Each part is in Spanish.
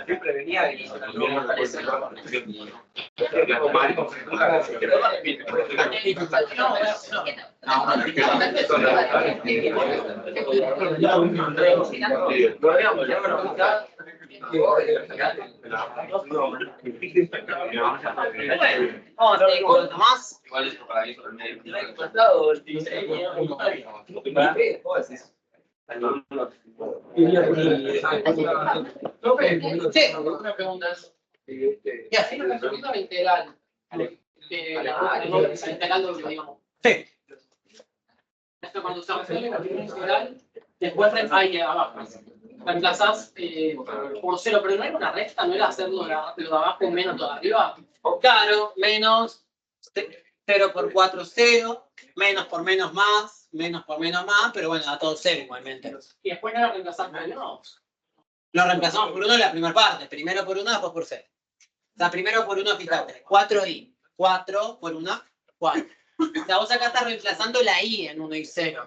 Siempre venía y más. Sí, una pregunta es. Y así no está subiendo la integral. La integral doble, digamos. Sí. Esto cuando se resuelve la primera integral, después hay abajo. Reemplazás por cero, pero no era una recta, no era hacerlo de abajo menos lo de arriba. Claro, menos 0 por 4, 0, menos por menos más, pero bueno, da todo 0 igualmente. Y después no lo reemplazamos por 1. Lo reemplazamos por 1 en la primera parte, primero por 1, después por 0. O sea, primero por 1, fíjate, 4i, 4 por 1, 4. O sea, vos acá estás reemplazando la i en 1 y 0.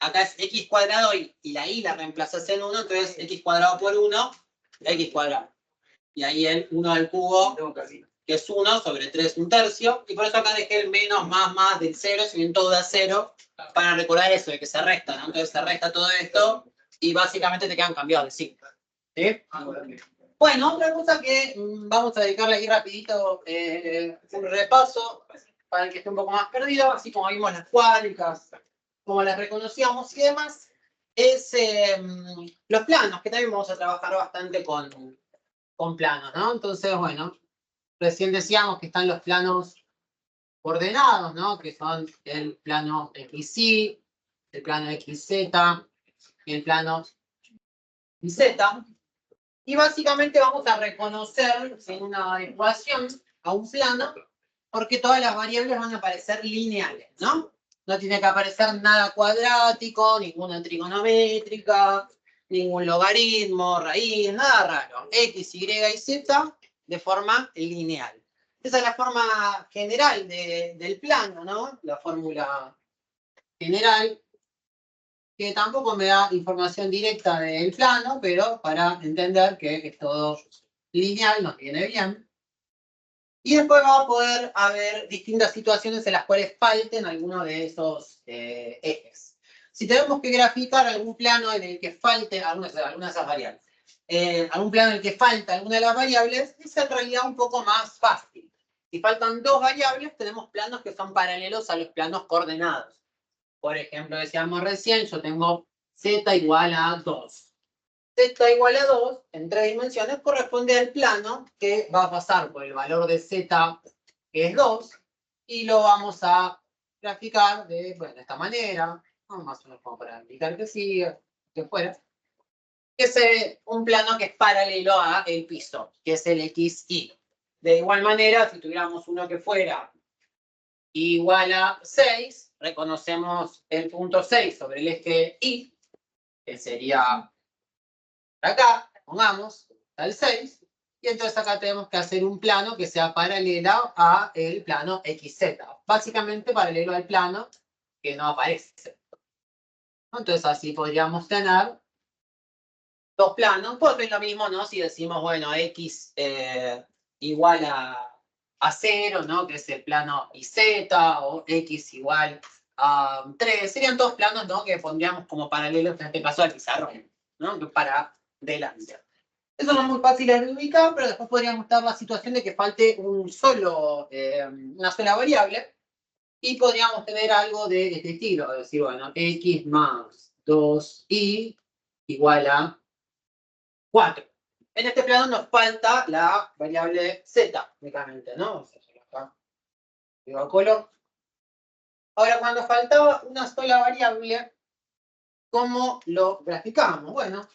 Acá es x cuadrado y la i la reemplazas en 1, entonces x cuadrado por 1, x cuadrado. Y ahí el 1 al cubo, que es 1 sobre 3 un tercio. Y por eso acá dejé el menos, más del 0, si bien todo da 0, para recordar eso, de que se resta, ¿no? Entonces se resta todo esto y básicamente te quedan cambiados de signo. ¿Sí? Bueno, otra cosa que vamos a dedicarle aquí rapidito un repaso para el que esté un poco más perdido, así como vimos las cuádricas, como las reconocíamos y demás, es los planos, que también vamos a trabajar bastante con planos, ¿no? Entonces, bueno, recién decíamos que están los planos ordenados, ¿no? Que son el plano XY, el plano XZ y el plano YZ. Y básicamente vamos a reconocer en una ecuación a un plano porque todas las variables van a aparecer lineales, ¿no? No tiene que aparecer nada cuadrático, ninguna trigonométrica, ningún logaritmo, raíz, nada raro. X, Y y Z de forma lineal. Esa es la forma general del plano, ¿no? La fórmula general, que tampoco me da información directa del plano, pero para entender que es todo lineal nos viene bien. Y después va a poder haber distintas situaciones en las cuales falten algunos de esos ejes. Si tenemos que graficar algún plano en el que falte alguna de esas variables, algún plano en el que falta alguna de las variables, es en realidad un poco más fácil. Si faltan dos variables, tenemos planos que son paralelos a los planos coordenados. Por ejemplo, decíamos recién, yo tengo z igual a 2. Z igual a 2 en 3 dimensiones corresponde al plano que va a pasar por el valor de z, que es 2, y lo vamos a graficar de esta manera, más o menos como para indicar que siga, que fuera. Es un plano que es paralelo a el piso, que es el XY. De igual manera, si tuviéramos uno que fuera igual a 6, reconocemos el punto 6 sobre el eje Y, que sería acá, pongamos, al 6, y entonces acá tenemos que hacer un plano que sea paralelo a el plano XZ, básicamente paralelo al plano que no aparece. Entonces así podríamos tener dos planos, porque es lo mismo, ¿no? Si decimos, bueno, X igual a 0, ¿no? Que es el plano YZ, o X igual a 3, serían dos planos, ¿no? Que pondríamos como paralelos en este caso al pizarrón, ¿no? Para delante. Eso no es muy fácil de ubicar, pero después podríamos dar la situación de que falte una sola variable y podríamos tener algo de este estilo, es decir, bueno, X más 2Y igual a 4. En este plano nos falta la variable Z, únicamente, ¿no? Acá digo color. Ahora, cuando faltaba una sola variable, ¿cómo lo graficamos? Bueno,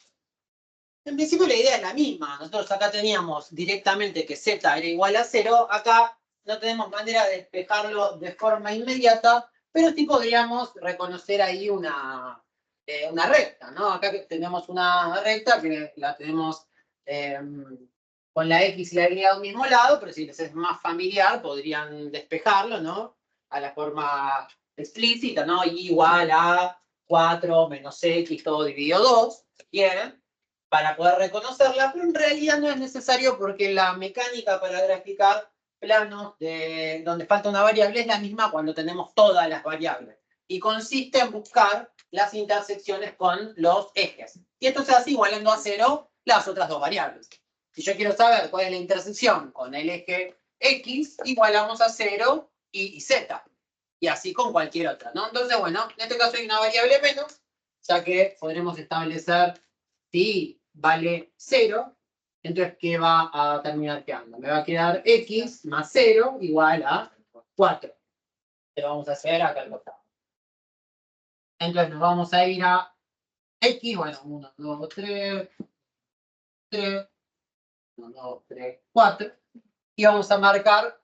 en principio la idea es la misma. Nosotros acá teníamos directamente que Z era igual a 0. Acá no tenemos manera de despejarlo de forma inmediata, pero sí podríamos reconocer ahí una recta, ¿no? Acá tenemos una recta que la tenemos con la X y la Y a un mismo lado, pero si les es más familiar, podrían despejarlo, ¿no? A la forma explícita, ¿no? Y igual a 4 menos x todo dividido 2, si quieren, para poder reconocerla, pero en realidad no es necesario porque la mecánica para graficar planos donde falta una variable es la misma cuando tenemos todas las variables. Y consiste en buscar las intersecciones con los ejes. Y esto se hace igualando a 0 las otras dos variables. Si yo quiero saber cuál es la intersección con el eje x, igualamos a 0 y z. Y así con cualquier otra, ¿no? Entonces, bueno, en este caso hay una variable menos, ya que podremos establecer si vale 0, entonces, ¿qué va a terminar quedando? Me va a quedar x más 0 igual a 4. Lo vamos a hacer acá al costado. Entonces, nos vamos a ir a x, bueno, 1, 2, 3, 1, 2, 3, 4. Y vamos a marcar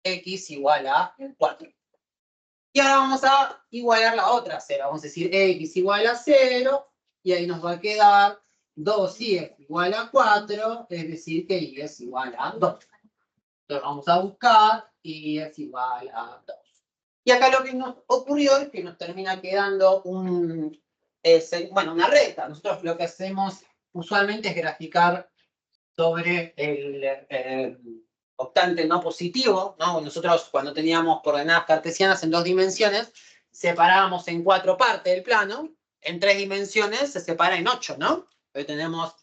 x igual a 4. Y ahora vamos a igualar la otra 0. Vamos a decir x igual a 0. Y ahí nos va a quedar 2y igual a 4. Es decir, que y es igual a 2. Entonces vamos a buscar y es igual a 2. Y acá lo que nos ocurrió es que nos termina quedando una recta. Nosotros lo que hacemos usualmente es graficar sobre el octante no positivo, ¿no? Nosotros cuando teníamos coordenadas cartesianas en 2 dimensiones, separábamos en 4 partes del plano, en 3 dimensiones se separa en 8, ¿no? Hoy tenemos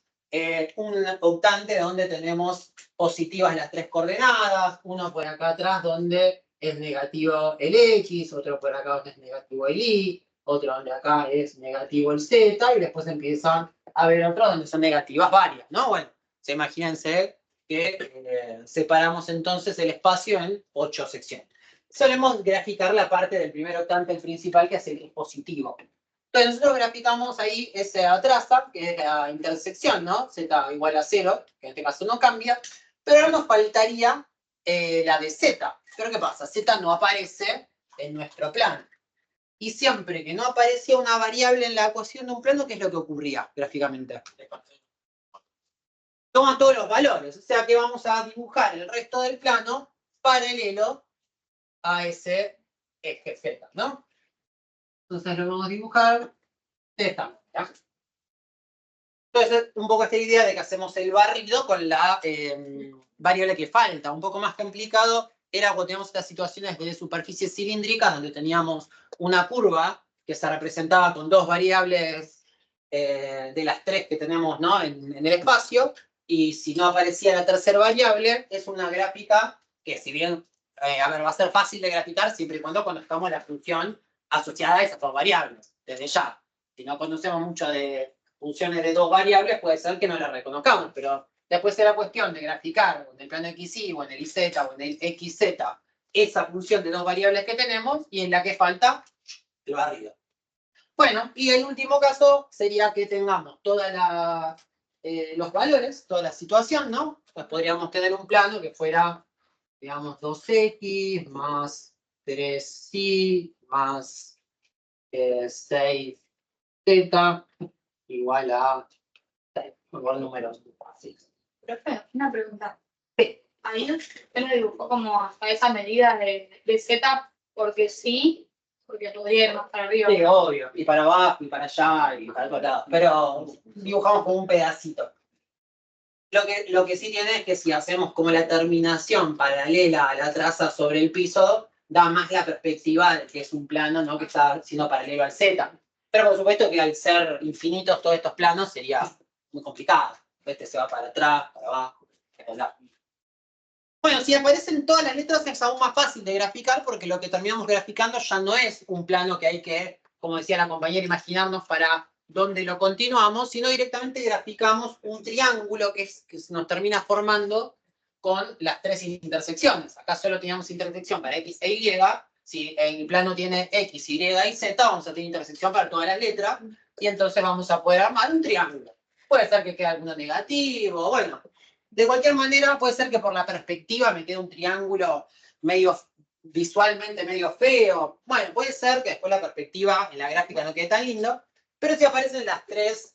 un octante donde tenemos positivas las 3 coordenadas, uno por acá atrás donde es negativo el x, otro por acá donde es negativo el y, otro donde acá es negativo el z, y después empiezan a haber otros donde son negativas varias, ¿no? Bueno, imagínense que separamos entonces el espacio en 8 secciones. Solemos graficar la parte del primer octante principal, que es el positivo. Entonces nosotros graficamos ahí esa traza, que es la intersección, ¿no? Z igual a 0, que en este caso no cambia, pero ahora nos faltaría la de Z. Pero ¿qué pasa? Z no aparece en nuestro plano. Y siempre que no aparecía una variable en la ecuación de un plano, ¿qué es lo que ocurría gráficamente? Toma todos los valores, o sea que vamos a dibujar el resto del plano paralelo a ese eje Z, ¿no? Entonces lo vamos a dibujar de esta manera. Entonces, un poco esta idea de que hacemos el barrido con la variable que falta. Un poco más complicado era cuando teníamos estas situaciones de superficies cilíndricas, donde teníamos una curva que se representaba con 2 variables de las 3 que tenemos, ¿no? en el espacio. Y si no aparecía la tercera variable, es una gráfica que, si bien va a ser fácil de graficar siempre y cuando conozcamos la función asociada a esas 2 variables, desde ya. Si no conocemos mucho de funciones de 2 variables, puede ser que no las reconozcamos, pero después será cuestión de graficar en el plano XY o en el YZ o en el XZ esa función de 2 variables que tenemos y en la que falta el barrido. Bueno, y el último caso sería que tengamos toda los valores, toda la situación, ¿no? Pues podríamos tener un plano que fuera, digamos, 2x más 3y más 6z igual a 6, igual números fáciles. Profe, una pregunta. Sí. Ahí usted lo dibujó como hasta esa medida de Z, porque sí, porque podría ir más para arriba. Sí, obvio. Y para abajo, y para allá, y para todos lados. Pero dibujamos como un pedacito. Lo que sí tiene es que si hacemos como la terminación paralela a la traza sobre el piso, da más la perspectiva de que es un plano, ¿no? Que está siendo paralelo al Z. Pero por supuesto que al ser infinitos todos estos planos sería muy complicado. Este se va para atrás, para abajo, para allá. Bueno, si aparecen todas las letras es aún más fácil de graficar, porque lo que terminamos graficando ya no es un plano que hay que, como decía la compañera, imaginarnos para dónde lo continuamos, sino directamente graficamos un triángulo que nos termina formando con las 3 intersecciones. Acá solo teníamos intersección para X e Y. Si el plano tiene X, Y y Z, vamos a tener intersección para todas las letras, y entonces vamos a poder armar un triángulo. Puede ser que quede alguno negativo, bueno. De cualquier manera, puede ser que por la perspectiva me quede un triángulo visualmente medio feo. Bueno, puede ser que después la perspectiva en la gráfica no quede tan lindo, pero si aparecen las 3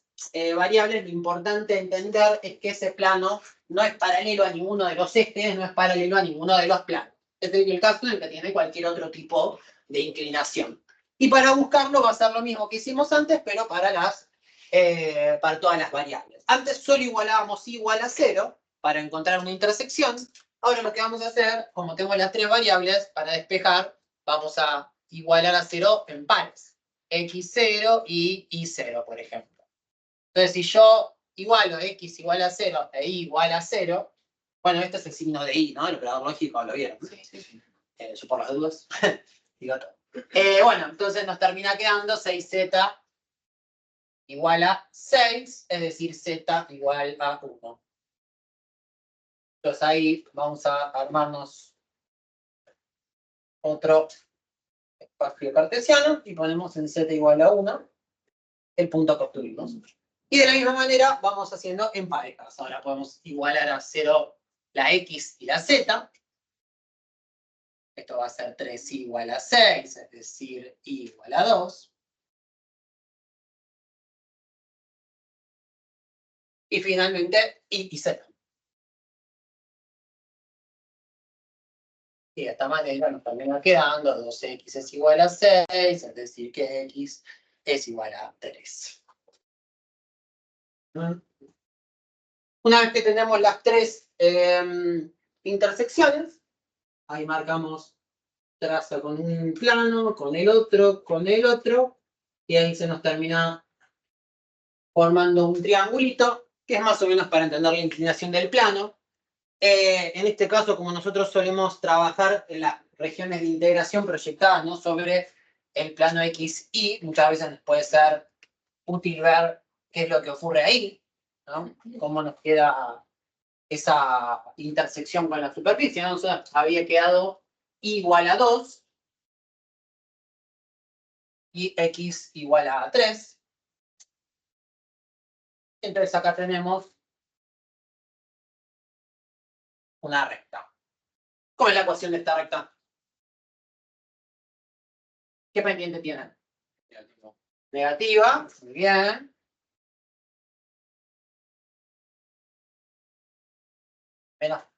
variables, lo importante entender es que ese plano no es paralelo a ninguno de los ejes, no es paralelo a ninguno de los planos. Este es el caso en el que tiene cualquier otro tipo de inclinación. Y para buscarlo va a ser lo mismo que hicimos antes, pero para todas las variables. Antes solo igualábamos y igual a 0 para encontrar una intersección. Ahora lo que vamos a hacer, como tengo las tres variables, para despejar, vamos a igualar a 0 en pares. X0 y Y0, por ejemplo. Entonces, si yo igualo X igual a 0 e Y igual a 0, bueno, este es el signo de Y, ¿no? El operador lógico, ¿lo vieron? Sí. Yo por las dudas, digo todo. Bueno, entonces nos termina quedando 6z igual a 6, es decir, z igual a 1. Entonces ahí vamos a armarnos otro espacio cartesiano y ponemos en z igual a 1 el punto que obtuvimos. Y de la misma manera vamos haciendo en parejas. Ahora podemos igualar a 0 la x y la z. Esto va a ser 3 igual a 6, es decir, y igual a 2. Y finalmente, y z. Y de esta manera nos termina quedando 2x es igual a 6, es decir, que x es igual a 3. Una vez que tenemos las tres intersecciones, ahí marcamos traza con un plano, con el otro, y ahí se nos termina formando un triangulito, que es más o menos para entender la inclinación del plano. En este caso, como nosotros solemos trabajar en las regiones de integración proyectadas, ¿no?, sobre el plano XY, muchas veces nos puede ser útil ver qué es lo que ocurre ahí, ¿no? Cómo nos queda esa intersección con la superficie, ¿no? O sea, había quedado igual a 2 y x igual a 3. Entonces acá tenemos una recta. ¿Cómo es la ecuación de esta recta? ¿Qué pendiente tiene? Negativa. Muy bien.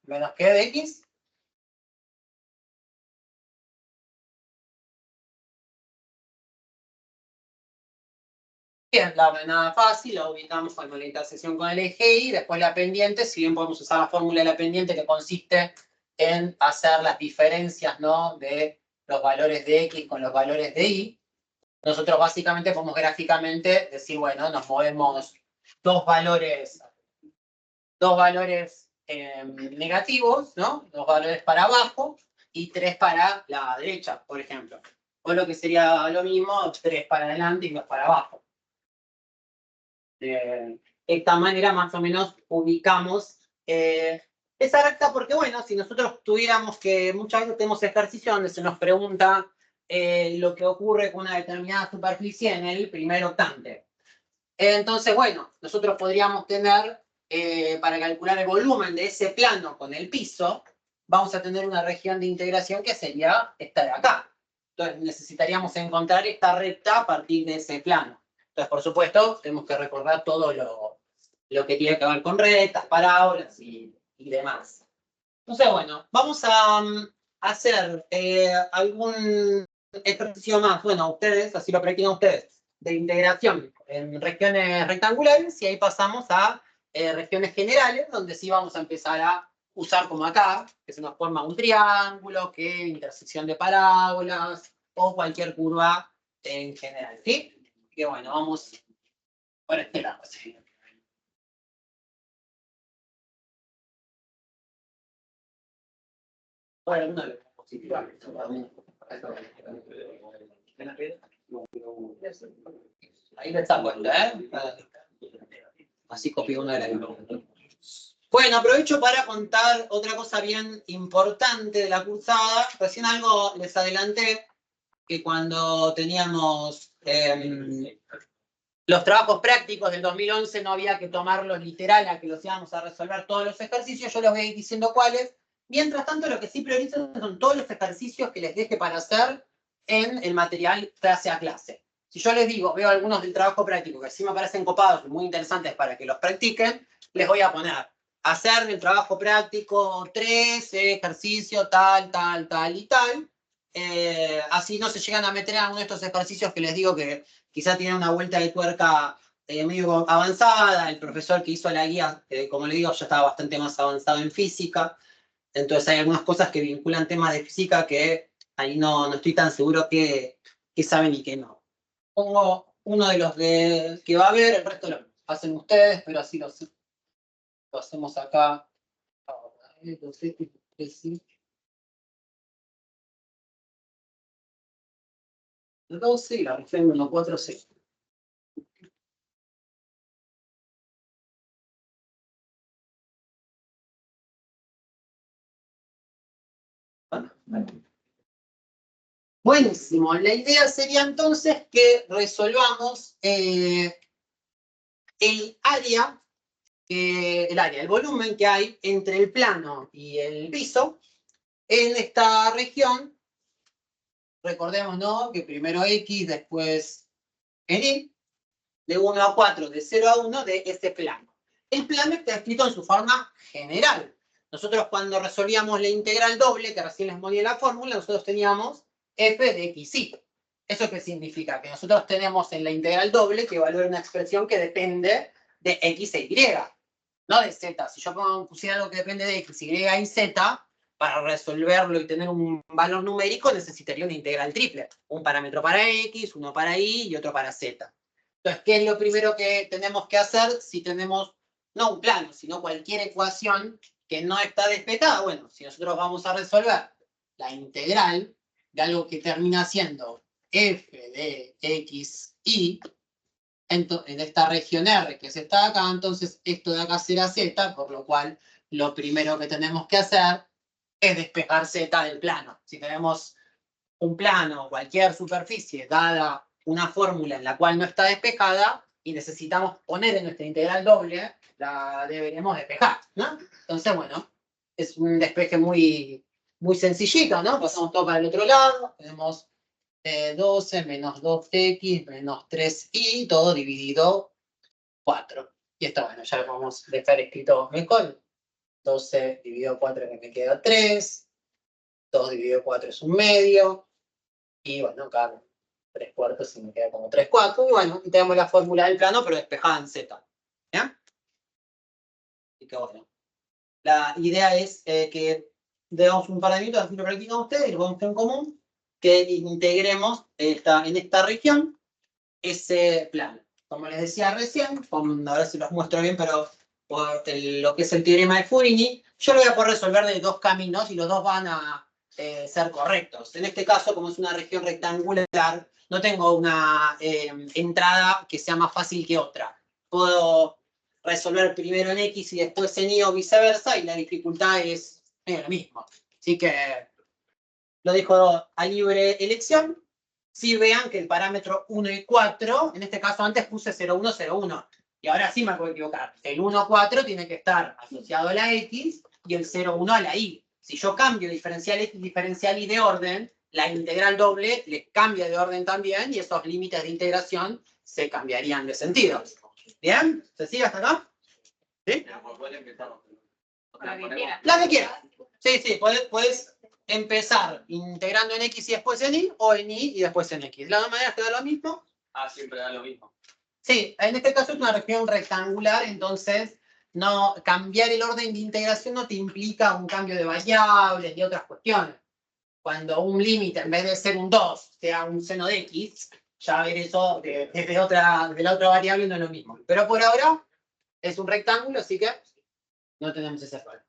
Menos que de x. Bien, la nada fácil, la ubicamos con la intersección con el eje Y, después la pendiente, si bien podemos usar la fórmula de la pendiente que consiste en hacer las diferencias, ¿no?, de los valores de x con los valores de y, nosotros básicamente podemos gráficamente decir, bueno, nos movemos dos valores negativos, ¿no?, dos valores para abajo y 3 para la derecha, por ejemplo. O lo que sería lo mismo, 3 para adelante y 2 para abajo. De esta manera más o menos ubicamos esa recta, porque bueno, si nosotros tuviéramos que, muchas veces tenemos ejercicios donde se nos pregunta lo que ocurre con una determinada superficie en el primer octante. Entonces, bueno, nosotros podríamos tener, para calcular el volumen de ese plano con el piso, vamos a tener una región de integración que sería esta de acá. Entonces necesitaríamos encontrar esta recta a partir de ese plano. Entonces, por supuesto, tenemos que recordar todo lo que tiene que ver con rectas, parábolas y demás. Entonces, bueno, vamos a hacer algún ejercicio más. Bueno, ustedes, así lo practican ustedes, de integración en regiones rectangulares, y ahí pasamos a regiones generales, donde sí vamos a empezar a usar como acá, que se nos forma un triángulo, que intersección de parábolas, o cualquier curva en general, ¿sí? Que bueno, vamos por este lado. ¿Sí? Bueno, una positiva. Ahí me está cuenta, ¿eh? Así copio una de las. Bueno, aprovecho para contar otra cosa bien importante de la cursada. Recién algo les adelanté, que cuando teníamos los trabajos prácticos del 2011 no había que tomarlos literal a que los íbamos a resolver todos los ejercicios. Yo les voy a ir diciendo cuáles. Mientras tanto, lo que sí priorizo son todos los ejercicios que les deje para hacer en el material clase a clase. Si yo les digo, veo algunos del trabajo práctico que sí me parecen copados y muy interesantes para que los practiquen, les voy a poner hacer el trabajo práctico 3 ejercicio tal y tal. así no se llegan a meter en alguno de estos ejercicios que les digo que quizá tienen una vuelta de tuerca medio avanzada. El profesor que hizo la guía, como le digo, ya estaba bastante más avanzado en física. Entonces hay algunas cosas que vinculan temas de física que ahí no estoy tan seguro que saben y que no. Pongo uno de los que va a haber, el resto lo hacen ustedes, pero así lo hacemos acá. Ahora, 12 y la región 146. Buenísimo. La idea sería entonces que resolvamos el área, el volumen que hay entre el plano y el piso en esta región. Recordemos, ¿no? Que primero X, después en Y, de 1 a 4, de 0 a 1 de este plano. El plano está escrito en su forma general. Nosotros cuando resolvíamos la integral doble, que recién les mostré la fórmula, nosotros teníamos f de xy. ¿Eso qué significa? Que nosotros tenemos en la integral doble que evaluar una expresión que depende de x e y, no de z. Si yo pusiera algo que depende de x, y y z, para resolverlo y tener un valor numérico necesitaría una integral triple. Un parámetro para x, uno para y y otro para z. Entonces, ¿qué es lo primero que tenemos que hacer si tenemos, no un plano, sino cualquier ecuación que no está despetada? Bueno, si nosotros vamos a resolver la integral de algo que termina siendo f de x, y, en esta región R que es esta de acá, entonces esto de acá será z, por lo cual lo primero que tenemos que hacer es despejar z del plano. Si tenemos un plano, cualquier superficie, dada una fórmula en la cual no está despejada y necesitamos poner en nuestra integral doble, la deberemos despejar, ¿no? Entonces, bueno, es un despeje muy sencillito, ¿no? Pasamos todo para el otro lado, tenemos 12 menos 2x menos 3y, todo dividido 4. Y esto, bueno, ya lo podemos dejar escrito mejor. 12 dividido 4 que me queda 3. 2 dividido 4 es un medio. Y bueno, acá 3/4 y me queda como 3/4. Y bueno, tenemos la fórmula del plano, pero despejada en z. ¿Bien? Así que bueno. La idea es que demos un par de minutos, así lo practican ustedes, y lo ponemos en común, que integremos en esta región ese plano. Como les decía recién, a ver si los muestro bien, pero por lo que es el teorema de Fourigny, yo lo voy a poder resolver de dos caminos y los dos van a ser correctos. En este caso, como es una región rectangular, no tengo una entrada que sea más fácil que otra. Puedo resolver primero en X y después en Y o viceversa, y la dificultad es lo mismo. Así que lo dejo a libre elección. Si vean que el parámetro 1 y 4, en este caso antes puse 0, 1, 0, 1. Y ahora sí me puedo equivocar. El 1, 4 tiene que estar asociado a la X y el 0, 1 a la Y. Si yo cambio diferencial X, diferencial Y de orden, la integral doble les cambia de orden también y esos límites de integración se cambiarían de sentido. ¿Bien? ¿Se sigue hasta acá? ¿Sí? La que quieras. Sí, puedes empezar integrando en X y después en Y, o en Y y después en X. ¿La manera que da lo mismo? Siempre da lo mismo. Sí, en este caso es una región rectangular, entonces no cambiar el orden de integración no te implica un cambio de variables y otras cuestiones. Cuando un límite, en vez de ser un 2, sea un seno de X, ya ver eso desde la otra variable no es lo mismo. Pero por ahora es un rectángulo, así que no tenemos ese problema.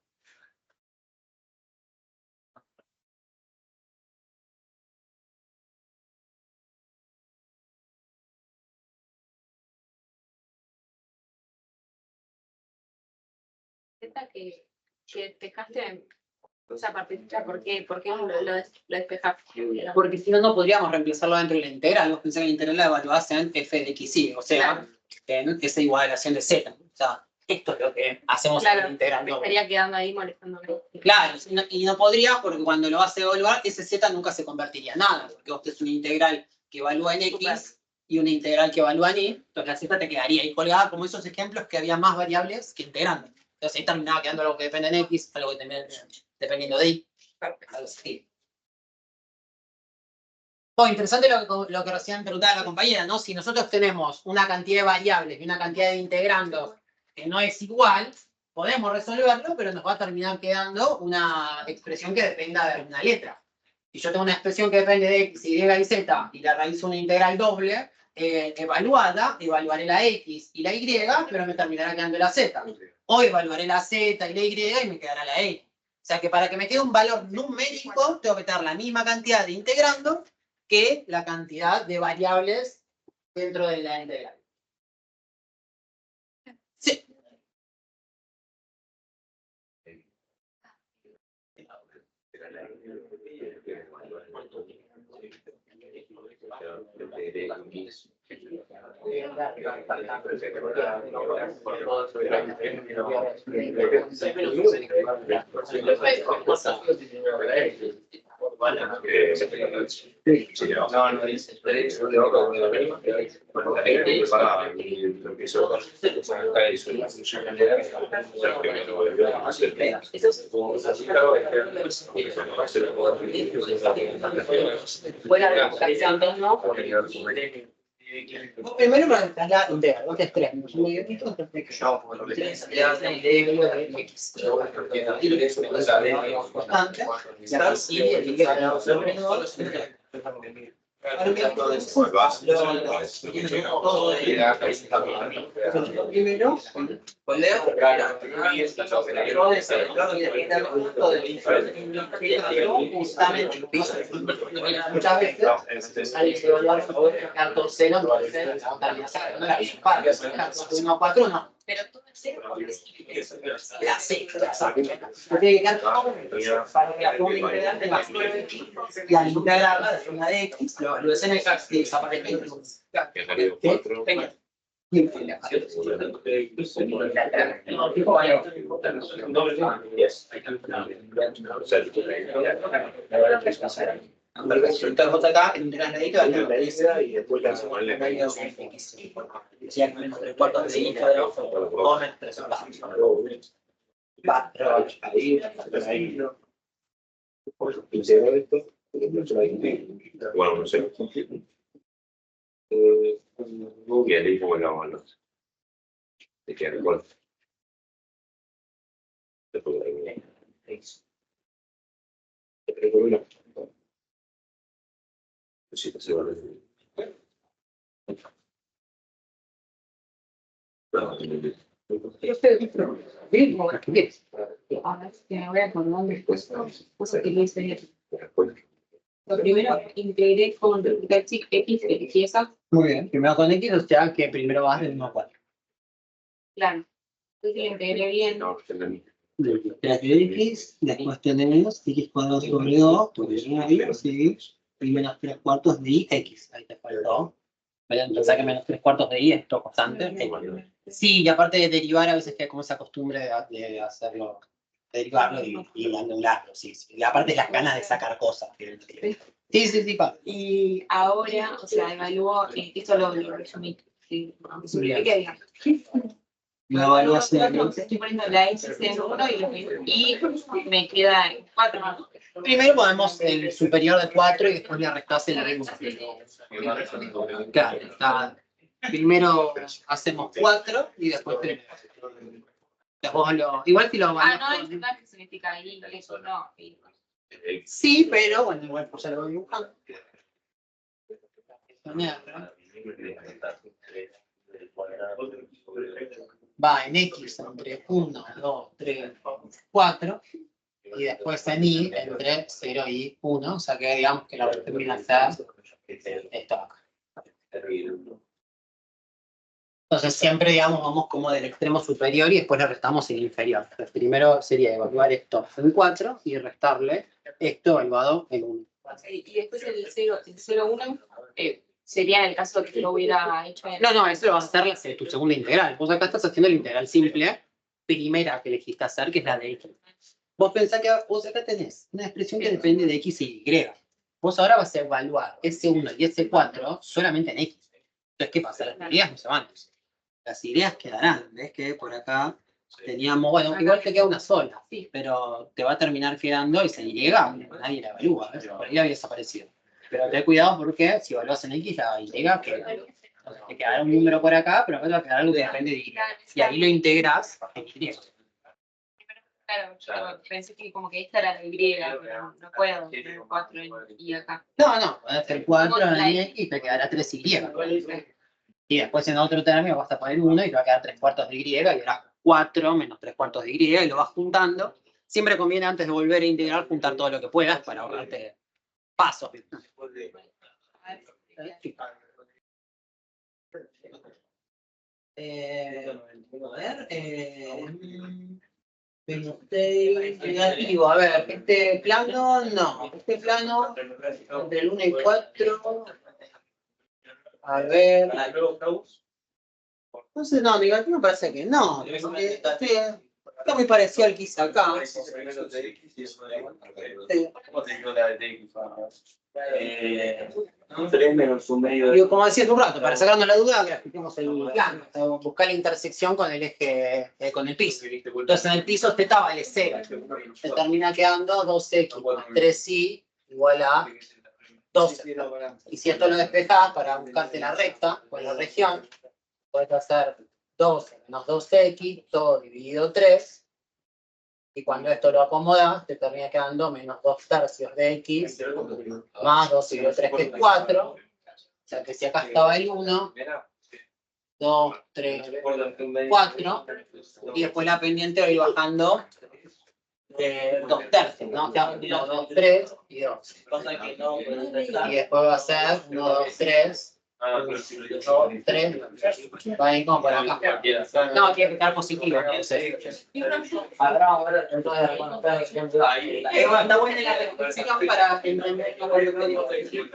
Que despejaste, o sea, ¿por qué lo despejaste? Porque si no, no podríamos reemplazarlo dentro de la integral. Vos pensás que la integral la evaluás en f de x y, o sea, Claro. en esa igualación de z. O sea, esto es lo que hacemos en la integral. Me estaría quedando ahí molestándome. Claro, y no podría, porque cuando lo vas a evaluar, ese z nunca se convertiría en nada, porque vos tenés una integral que evalúa en x y una integral que evalúa en y, entonces la z te quedaría ahí colgada, como esos ejemplos que había más variables que integrando. Entonces ahí terminaba quedando algo que depende en x, algo que depende dependiendo de y. Algo así. Oh, interesante lo que recién preguntaba la compañera, ¿no? Si nosotros tenemos una cantidad de variables y una cantidad de integrandos que no es igual, podemos resolverlo, pero nos va a terminar quedando una expresión que dependa de una letra. Si yo tengo una expresión que depende de x, y, y z y la realizo una integral doble evaluada, evaluaré la x y la y, pero me terminará quedando la z. O evaluaré la z y la y y me quedará la x. O sea que para que me quede un valor numérico, tengo que tener la misma cantidad de integrandos que la cantidad de variables dentro de la integral. Sí. No, dice. Buena vocación, ¿no? Primero para la integral, ¿no? Que es 3. Primero, muchas veces al evaluar tanto 0, 1, 4, no. Pero todo es cero. La C, tiene que quedar para que la fórmula integral tenga 9x y al integrarla de una de x, lo ves en el caso y desaparece. Entonces acá en un radito y después la menos 3 cuartos de y de abajo, o menos 3 Bueno, no sé. Y ahí como la mano. Te queda el gol. Sí, se va a decir. Me voy acordando después. Cosa que le hice. Lo primero, integré con X y esa. Muy bien, primero con x, o sea que primero vas del 1 a 4. Claro. Entonces lo integré bien. No, entendí. La de x, después tenemos x cuadrado sobre 2, porque ahí, sí, y menos 3 cuartos de x. Ahí te faltó. Pensar que menos 3 cuartos de y es todo constante. Sí, y aparte de derivar, a veces queda como esa costumbre de hacerlo, de derivarlo y anularlo. Sí, sí. Y aparte las ganas de sacar cosas. Sí, Pablo. Y ahora, o sea, evalúo, esto lo resumí. Sí, ¿qué digas? La evaluación. Estoy poniendo la X en 1 y me queda en 4. Primero ponemos el superior de 4 y después le restás el ritmo. Claro, está. Primero hacemos 4 y después 3. Igual si lo No, es verdad que significa ahí, eso no. Sí, pero bueno, igual pues ya lo voy buscando. Va en X entre 1, 2, 3, 4 y después en Y entre 0 y 1, o sea que digamos que la termina de ser esto acá. Entonces siempre digamos vamos como del extremo superior y después le restamos el inferior. Entonces, primero sería evaluar esto en 4 y restarle esto evaluado en 1. Y después el 0, 1 sería en el caso que lo hubiera hecho en... No, eso lo vas a hacer tu segunda integral. Vos acá estás haciendo la integral simple, primera que elegiste hacer, que es la de x. Vos pensás que vos acá tenés una expresión que depende de x y y. Vos ahora vas a evaluar S1 y S4 solamente en x. Entonces, ¿qué pasa? Las ideas no se van. Las ideas quedarán. ¿Ves que por acá teníamos, bueno, igual te queda una sola, pero te va a terminar quedando esa Y, nadie la evalúa, ¿ves? Por ahí había desaparecido. Pero ten cuidado porque si evaluas en X, la Y te quedará un número por acá, pero acá te va a quedar algo que depende de Y. Y ahí lo integras en Y. Claro, yo pensé que como que esta era la Y, pero no puedo tener 4 en Y acá. No, puedes hacer 4 en X y te quedará 3Y. Y después en otro término vas a poner 1 y te va a quedar 3/4 de Y y harás 4 menos 3/4 de Y y lo vas juntando. Siempre conviene antes de volver a integrar juntar todo lo que puedas para ahorrarte pasos. Negativo, a ver, este plano no, este plano entre el 1 y 4, a ver, no sé, no, negativo parece que no, porque está muy parecido al que hice acá. Digo, como decía hace un rato, para sacarnos la duda, grafiquemos el plano, buscar la intersección con el eje, con el piso. Entonces en el piso θ vale 0. Te termina quedando 2x más 3y igual a 12. Y si esto lo despejás para buscarte la recta, con la región, puedes hacer 12 menos 2x, todo dividido 3. Y cuando esto lo acomodas, te termina quedando menos 2/3 de x más 2 dividido 3, que es 4. O sea que si acá estaba el 1, 2, 3, 4. Y después la pendiente va a ir bajando de 2/3, ¿no? O sea, 1, 2, 3 y 2. Y después va a ser 1, 2, 3. 2, 3, va a ir como por acá. No, tiene que estar positivo. Entonces, ahora, entonces, bueno, está buena la reflexión para entender cómo lo podemos decir.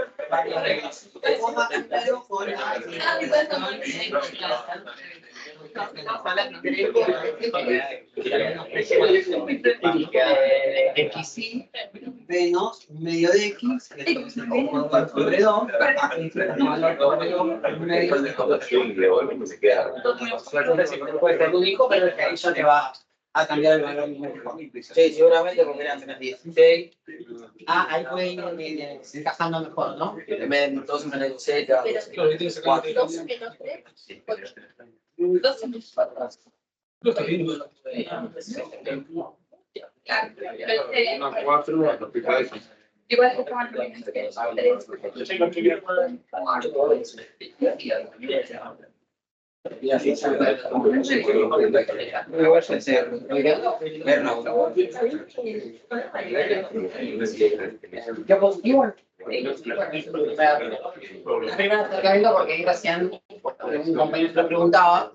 XY menos un medio de X, sobre 2, puede ser único, pero que ahí ya te va a cambiar el valor numérico. Sí, seguramente porque eran 16. Ahí puede ir encajando mejor, ¿no? En vez de 2 menos 6, 4. 12 menos 3, 8. 12 menos 4. Igual que estaban ¿Qué positivo? Primero acercamiento porque ahí recién un compañero me preguntaba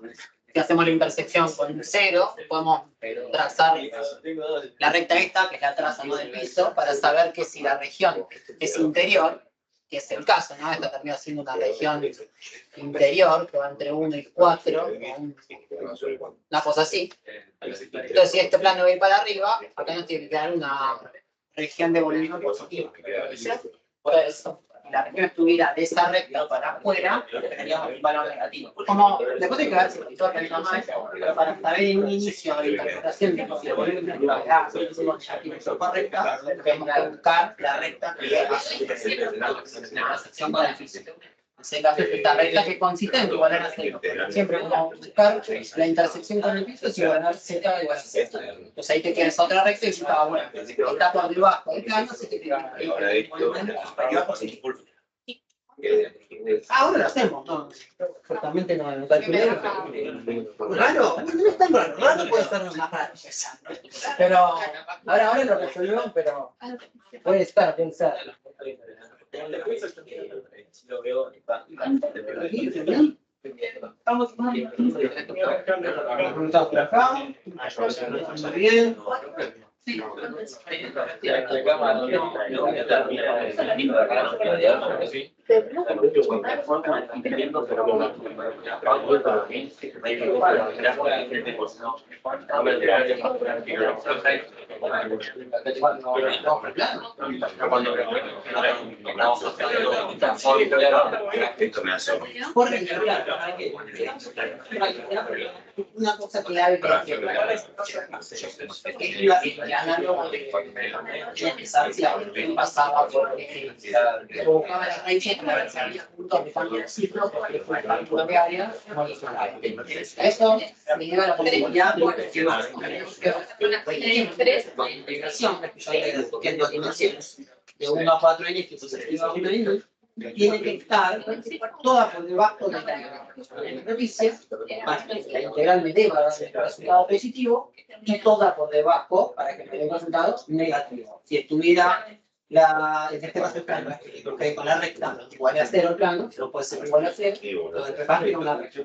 si hacemos la intersección con 0, podemos trazar la recta esta, que es la traza del piso, para saber que si la región es interior, que es el caso, ¿no? Esta termina siendo una región interior, que va entre 1 y 4, una cosa así. Entonces, si este plano va a ir para arriba, acá nos tiene que quedar una región de volumen positivo. Por eso, si la región estuviera de esa recta para afuera, tendríamos un valor negativo. Como, después hay que ver si el visor termina mal, pero para saber en un inicio de la interpretación de si el volumen es la correcta, tenemos que buscar la recta que hace la intersección con el físico. En ese caso, esta recta que es consistente igual a 0. Siempre como buscar la intersección con el piso es igual a z igual a z. Entonces ahí te quedas otra recta y si está bueno. Está por debajo del plano, se te queda ahora lo hacemos, no. Exactamente no calculé. Raro, no es tan raro. Raro puede ser más raro. Pero ahora lo resolvemos, pero puede estar pensar. Estamos preguntados por acá. Muy bien. Esto me hace. Porque una cosa clave que hay que ver es que el análogo de esa pasaba por provocaba la raíz para ver si había puntos de cambio de ciclo porque fue el cálculo de área no hizo nada. Eso me lleva a la posibilidad de integración que yo estoy discutiendo dimensiones de 1 a 4 n que sucesiva a 1 n tiene que estar toda por debajo de la superficie para que la integral me deba dar el resultado positivo y toda por debajo para que me dé un resultado negativo. Si estuviera en este caso el plano, porque con la recta igual a 0 el plano, no puede ser igual a 0, lo del reparo es una recta.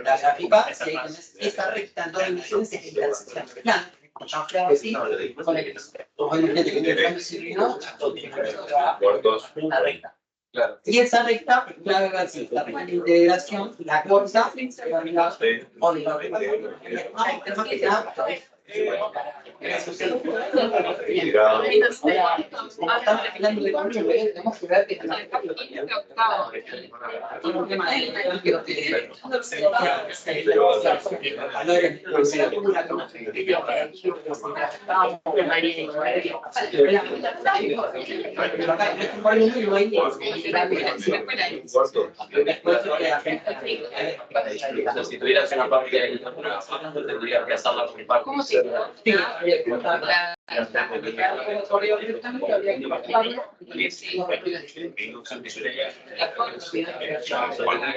La gráfica, si tenés esa recta en 2 dimensiones, es la intersección del plano. Así, con X. Obviamente que el plano es inclinado, una recta. Claro. Y esa recta, la integración, la corta, o hablando de control, tenemos que ver que Si tuvieras una parte de tendrías que hacerla con par. ¿Cómo se llama?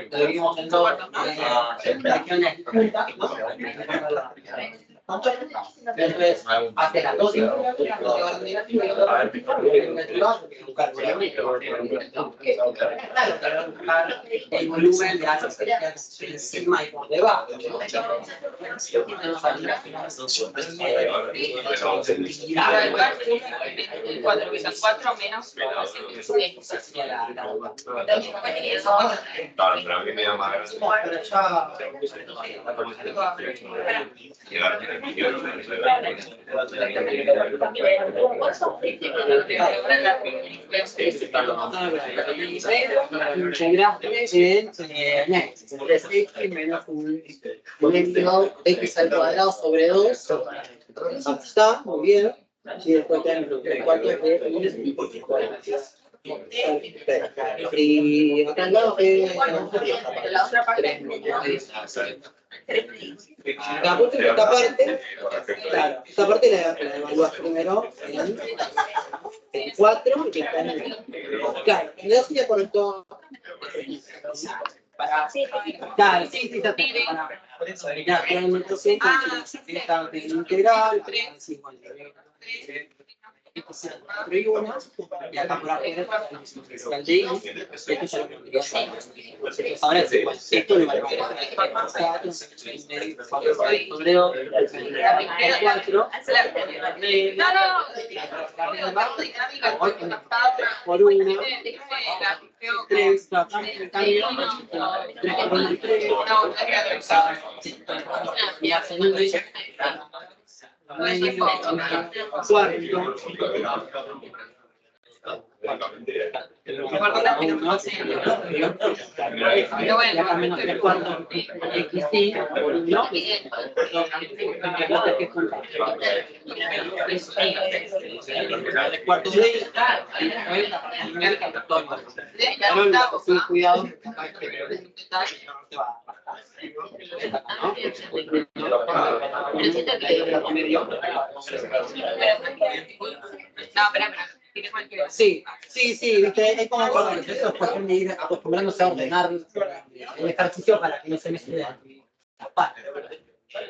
deberíamos en todas regiones distintas, entonces, hace las dos el volumen de algo encima y por debajo. El 4 menos. Claro, pero a mí me da más Menos un x al cuadrado sobre 2. Está muy bien. Y después tenemos el 4 y acá al lado La otra parte. esta parte la evalúas primero en 4 y está en el. Claro, en 2 ya por todo. Claro, sí, está integral, y acá por afuera el de esto ya lo pondría ahora esto lo valoramos por 1 3 y hacen cuidado. Sí, viste, es como eso es cuestión de ir acostumbrándose a ordenar el ejercicio para que no se me suceda.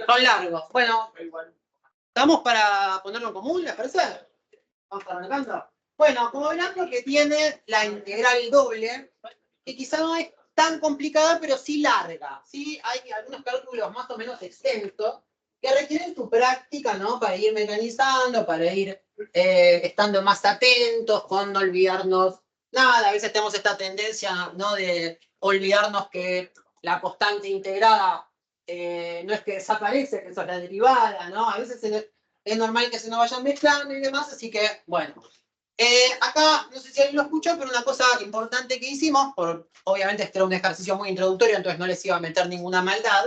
Son largos. Bueno, ¿estamos para ponerlo en común, les parece? ¿Vamos arrancando? Bueno, como verán, que tiene la integral doble, que quizá no es tan complicada, pero sí larga. ¿Sí? Hay algunos cálculos más o menos extensos que requieren su práctica, ¿no? Para ir mecanizando, para ir estando más atentos, con no olvidarnos nada. A veces tenemos esta tendencia, ¿no? De olvidarnos que la constante integrada no es que desaparece, que eso es la derivada, ¿no? A veces es normal que se nos vayan mezclando y demás, así que, bueno. Acá, no sé si alguien lo escuchó, pero una cosa importante que hicimos, obviamente este era un ejercicio muy introductorio, entonces no les iba a meter ninguna maldad,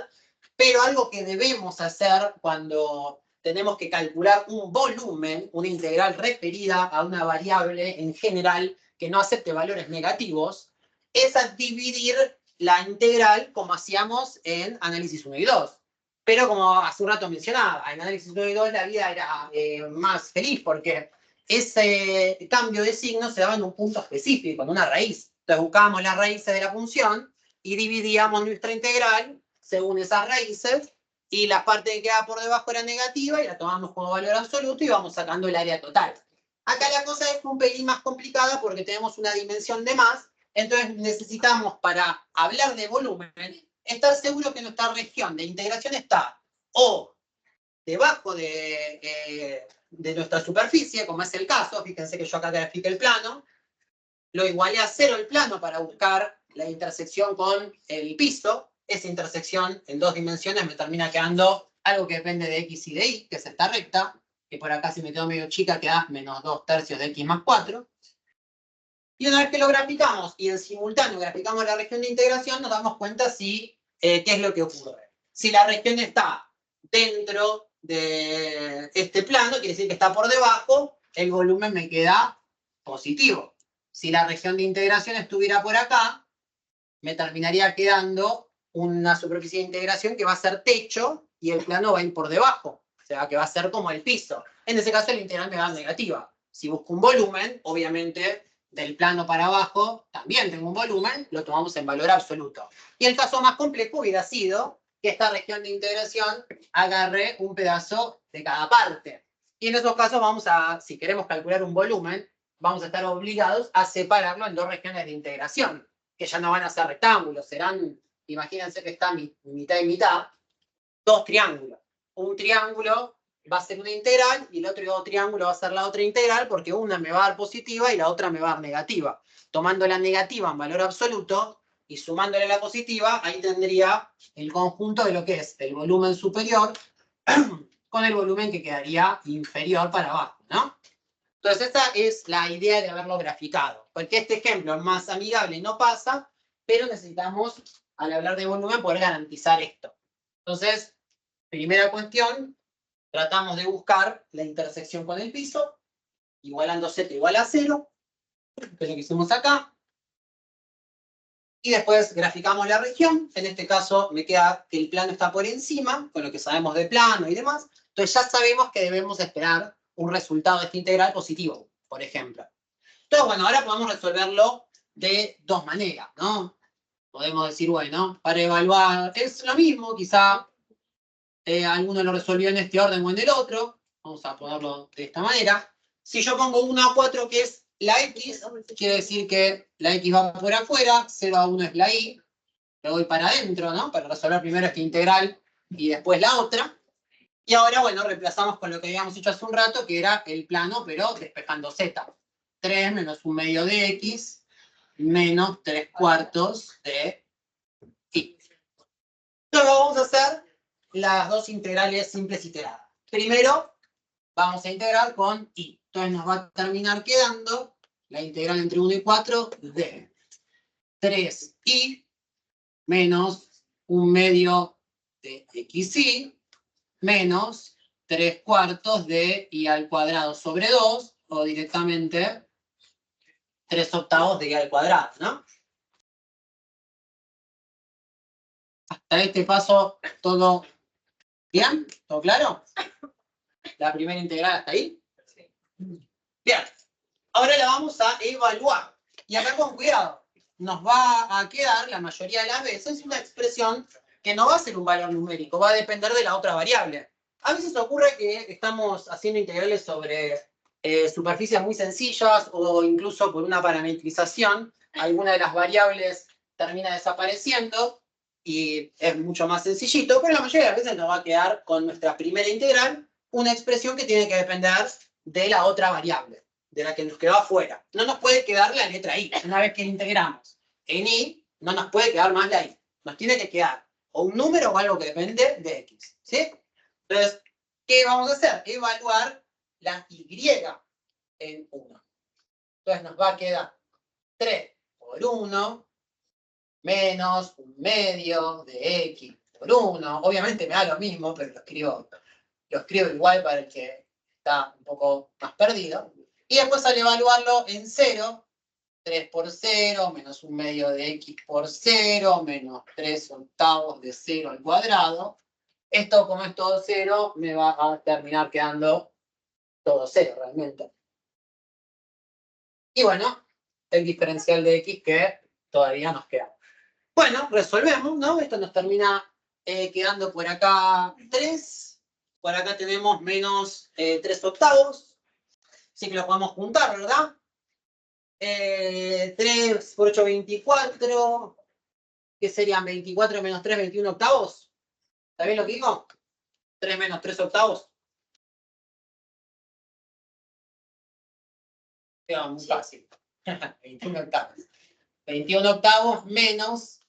pero algo que debemos hacer cuando tenemos que calcular un volumen, una integral referida a una variable en general que no acepte valores negativos, es a dividir la integral como hacíamos en análisis 1 y 2. Pero como hace un rato mencionaba, en análisis 1 y 2 la vida era más feliz porque ese cambio de signo se daba en un punto específico, en una raíz. Entonces buscábamos las raíces de la función y dividíamos nuestra integral según esas raíces y la parte que quedaba por debajo era negativa y la tomamos como valor absoluto y vamos sacando el área total. Acá la cosa es un pelín más complicada porque tenemos una dimensión de más, entonces necesitamos, para hablar de volumen, estar seguro que nuestra región de integración está o debajo de nuestra superficie, como es el caso, fíjense que yo acá grafiqué el plano, lo igualé a 0 el plano para buscar la intersección con el piso, esa intersección en 2 dimensiones me termina quedando algo que depende de x y de y, que es esta recta, que por acá si me quedo medio chica queda menos 2/3 de x más 4. Y una vez que lo graficamos y en simultáneo graficamos la región de integración, nos damos cuenta qué es lo que ocurre. Si la región está dentro de este plano, quiere decir que está por debajo, el volumen me queda positivo. Si la región de integración estuviera por acá, me terminaría quedando una superficie de integración que va a ser techo y el plano va a ir por debajo. O sea, que va a ser como el piso. En ese caso, la integral me va a dar negativa. Si busco un volumen, obviamente, del plano para abajo, también tengo un volumen, lo tomamos en valor absoluto. Y el caso más complejo hubiera sido que esta región de integración agarre un pedazo de cada parte. Y en esos casos vamos a, si queremos calcular un volumen, vamos a estar obligados a separarlo en 2 regiones de integración, que ya no van a ser rectángulos, serán, imagínense que está mitad y mitad, 2 triángulos. Un triángulo va a ser una integral y el otro triángulo va a ser la otra integral porque una me va a dar positiva y la otra me va a dar negativa. Tomando la negativa en valor absoluto y sumándole la positiva, ahí tendría el conjunto de lo que es el volumen superior con el volumen que quedaría inferior para abajo, ¿no? Entonces esa es la idea de haberlo graficado, porque este ejemplo más amigable no pasa, pero necesitamos, al hablar de volumen, poder garantizar esto. Entonces, primera cuestión, tratamos de buscar la intersección con el piso, igualando z igual a 0, que es lo que hicimos acá. Y después graficamos la región, en este caso me queda que el plano está por encima, con lo que sabemos de plano y demás. Entonces ya sabemos que debemos esperar un resultado de esta integral positivo, por ejemplo. Entonces, bueno, ahora podemos resolverlo de 2 maneras, ¿no? Podemos decir, bueno, para evaluar, es lo mismo, quizá alguno lo resolvió en este orden o en el otro. Vamos a ponerlo de esta manera. Si yo pongo 1 a 4, que es la x, quiere decir que la x va por afuera, 0 a 1 es la y, le voy para adentro, ¿no? Para resolver primero esta integral y después la otra. Y ahora, bueno, reemplazamos con lo que habíamos hecho hace un rato, que era el plano, pero despejando z. 3 menos 1/2 de x menos 3/4 de y. Entonces vamos a hacer las 2 integrales simples iteradas. Primero, vamos a integrar con y. Entonces nos va a terminar quedando la integral entre 1 y 4 de 3y menos 1/2 de xy menos 3/4 de y al cuadrado sobre 2, o directamente 3/8 de y al cuadrado, ¿no? Hasta este paso, ¿todo bien? ¿Todo claro? ¿La primera integral hasta ahí? Bien. Ahora la vamos a evaluar. Y acá con cuidado. Nos va a quedar, la mayoría de las veces, una expresión que no va a ser un valor numérico, va a depender de la otra variable. A veces ocurre que estamos haciendo integrales sobre superficies muy sencillas o incluso por una parametrización, alguna de las variables termina desapareciendo y es mucho más sencillito, pero la mayoría de las veces nos va a quedar con nuestra primera integral una expresión que tiene que depender de la otra variable, de la que nos quedó afuera. No nos puede quedar la letra y. Una vez que integramos en y, no nos puede quedar más la y. Nos tiene que quedar o un número o algo que depende de x, ¿sí? Entonces, ¿Qué vamos a hacer? Evaluar la y en 1. Entonces nos va a quedar 3 por 1 menos 1/2 de x por 1. Obviamente me da lo mismo, pero lo escribo igual para el que está un poco más perdido. Y después al evaluarlo en 0, 3 por 0 menos 1/2 de x por 0 menos 3/8 de 0 al cuadrado. Esto, como es todo 0, me va a terminar quedando todo 0 realmente. Y bueno, el diferencial de x que todavía nos queda. Bueno, resolvemos, ¿no? Esto nos termina quedando por acá 3. Por acá tenemos menos 3/8. Así que lo podemos juntar, ¿verdad? 3 por 8, 24. ¿Qué serían 24 menos 3, 21/8? ¿Está bien lo que digo? 3 menos 3/8. Queda muy fácil. 21/8. 21/8 menos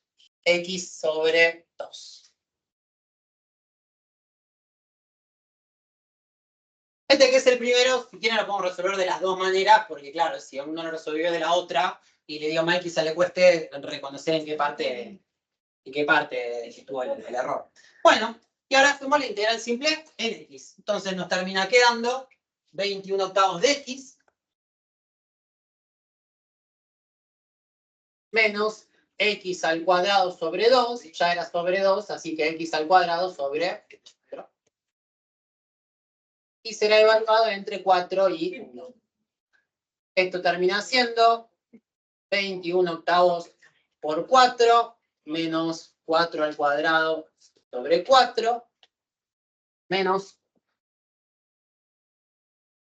x sobre 2. Este que es el primero, si quieren lo podemos resolver de las dos maneras, porque claro, si uno lo resolvió de la otra y le dio mal, quizá le cueste reconocer en qué parte estuvo el error. Bueno, y ahora hacemos la integral simple en x. Entonces nos termina quedando 21/8 de x menos x al cuadrado sobre 2, ya era sobre 2, así que x al cuadrado sobre 4. Y será evaluado entre 4 y 1. Esto termina siendo 21/8 por 4 menos 4 al cuadrado sobre 4 menos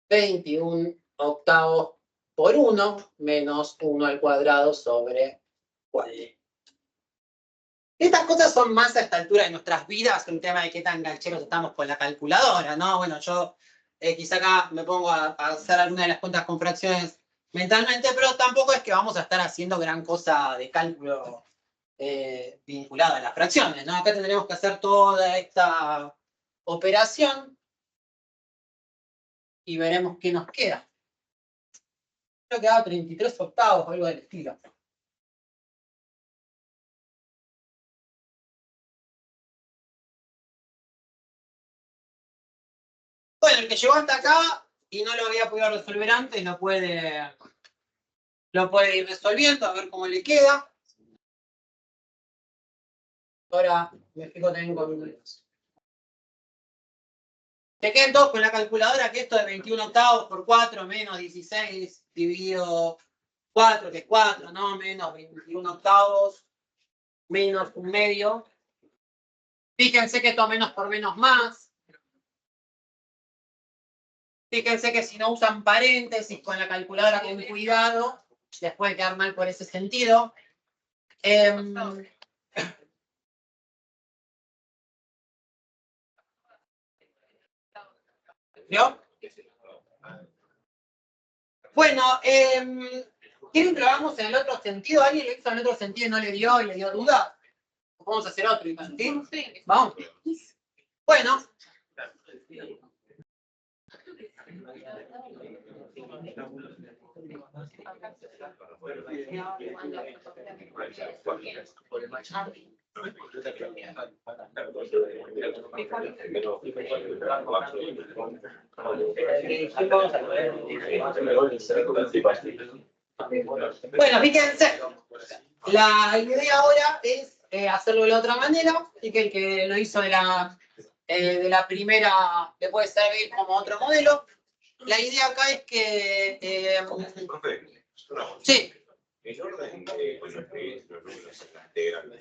21/8 por 1 menos 1 al cuadrado sobre 4. Estas cosas son más a esta altura de nuestras vidas un tema de qué tan gancheros estamos con la calculadora, ¿no? Bueno, yo quizá acá me pongo a hacer alguna de las cuentas con fracciones mentalmente, pero tampoco es que vamos a estar haciendo gran cosa de cálculo vinculada a las fracciones, ¿no? Acá tendremos que hacer toda esta operación y veremos qué nos queda. Creo que da 33/8 o algo del estilo. Bueno, el que llegó hasta acá y no lo había podido resolver antes, lo puede ir resolviendo, a ver cómo le queda. Ahora me fijo también con... Te queden todos con la calculadora que esto de 21/8 por 4 menos 16 dividido 4, que es 4, ¿no? Menos 21/8 menos 1/2. Fíjense que esto menos por menos más. Fíjense que si no usan paréntesis con la calculadora con cuidado, les puede quedar mal por ese sentido. ¿Vio? Bueno, ¿quieren que lo hagamos en el otro sentido? ¿Alguien lo hizo en el otro sentido y no le dio y le dio duda? Vamos a hacer otro, ¿sí? Vamos. Bueno. Bueno, fíjense, la idea ahora es hacerlo de la otra manera, así que el que lo hizo de la primera le puede servir como otro modelo. La idea acá es que... sí. El orden de con los que los números se integran.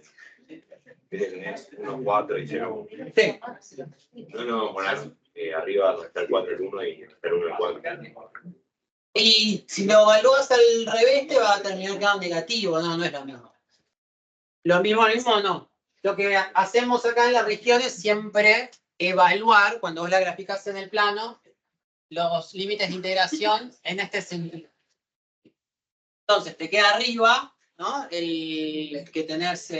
Tenés 1, 4 y 0, 1. Sí. No, poner arriba donde está el 4, el 1 y el 1, el 4. Y si lo evalúas al revés, te va a terminar quedando negativo. No, no es lo mismo. Lo mismo no. Lo que hacemos acá en la región es siempre evaluar, cuando vos la graficás en el plano, los límites de integración en este sentido. Entonces te queda arriba, ¿no? El que tenés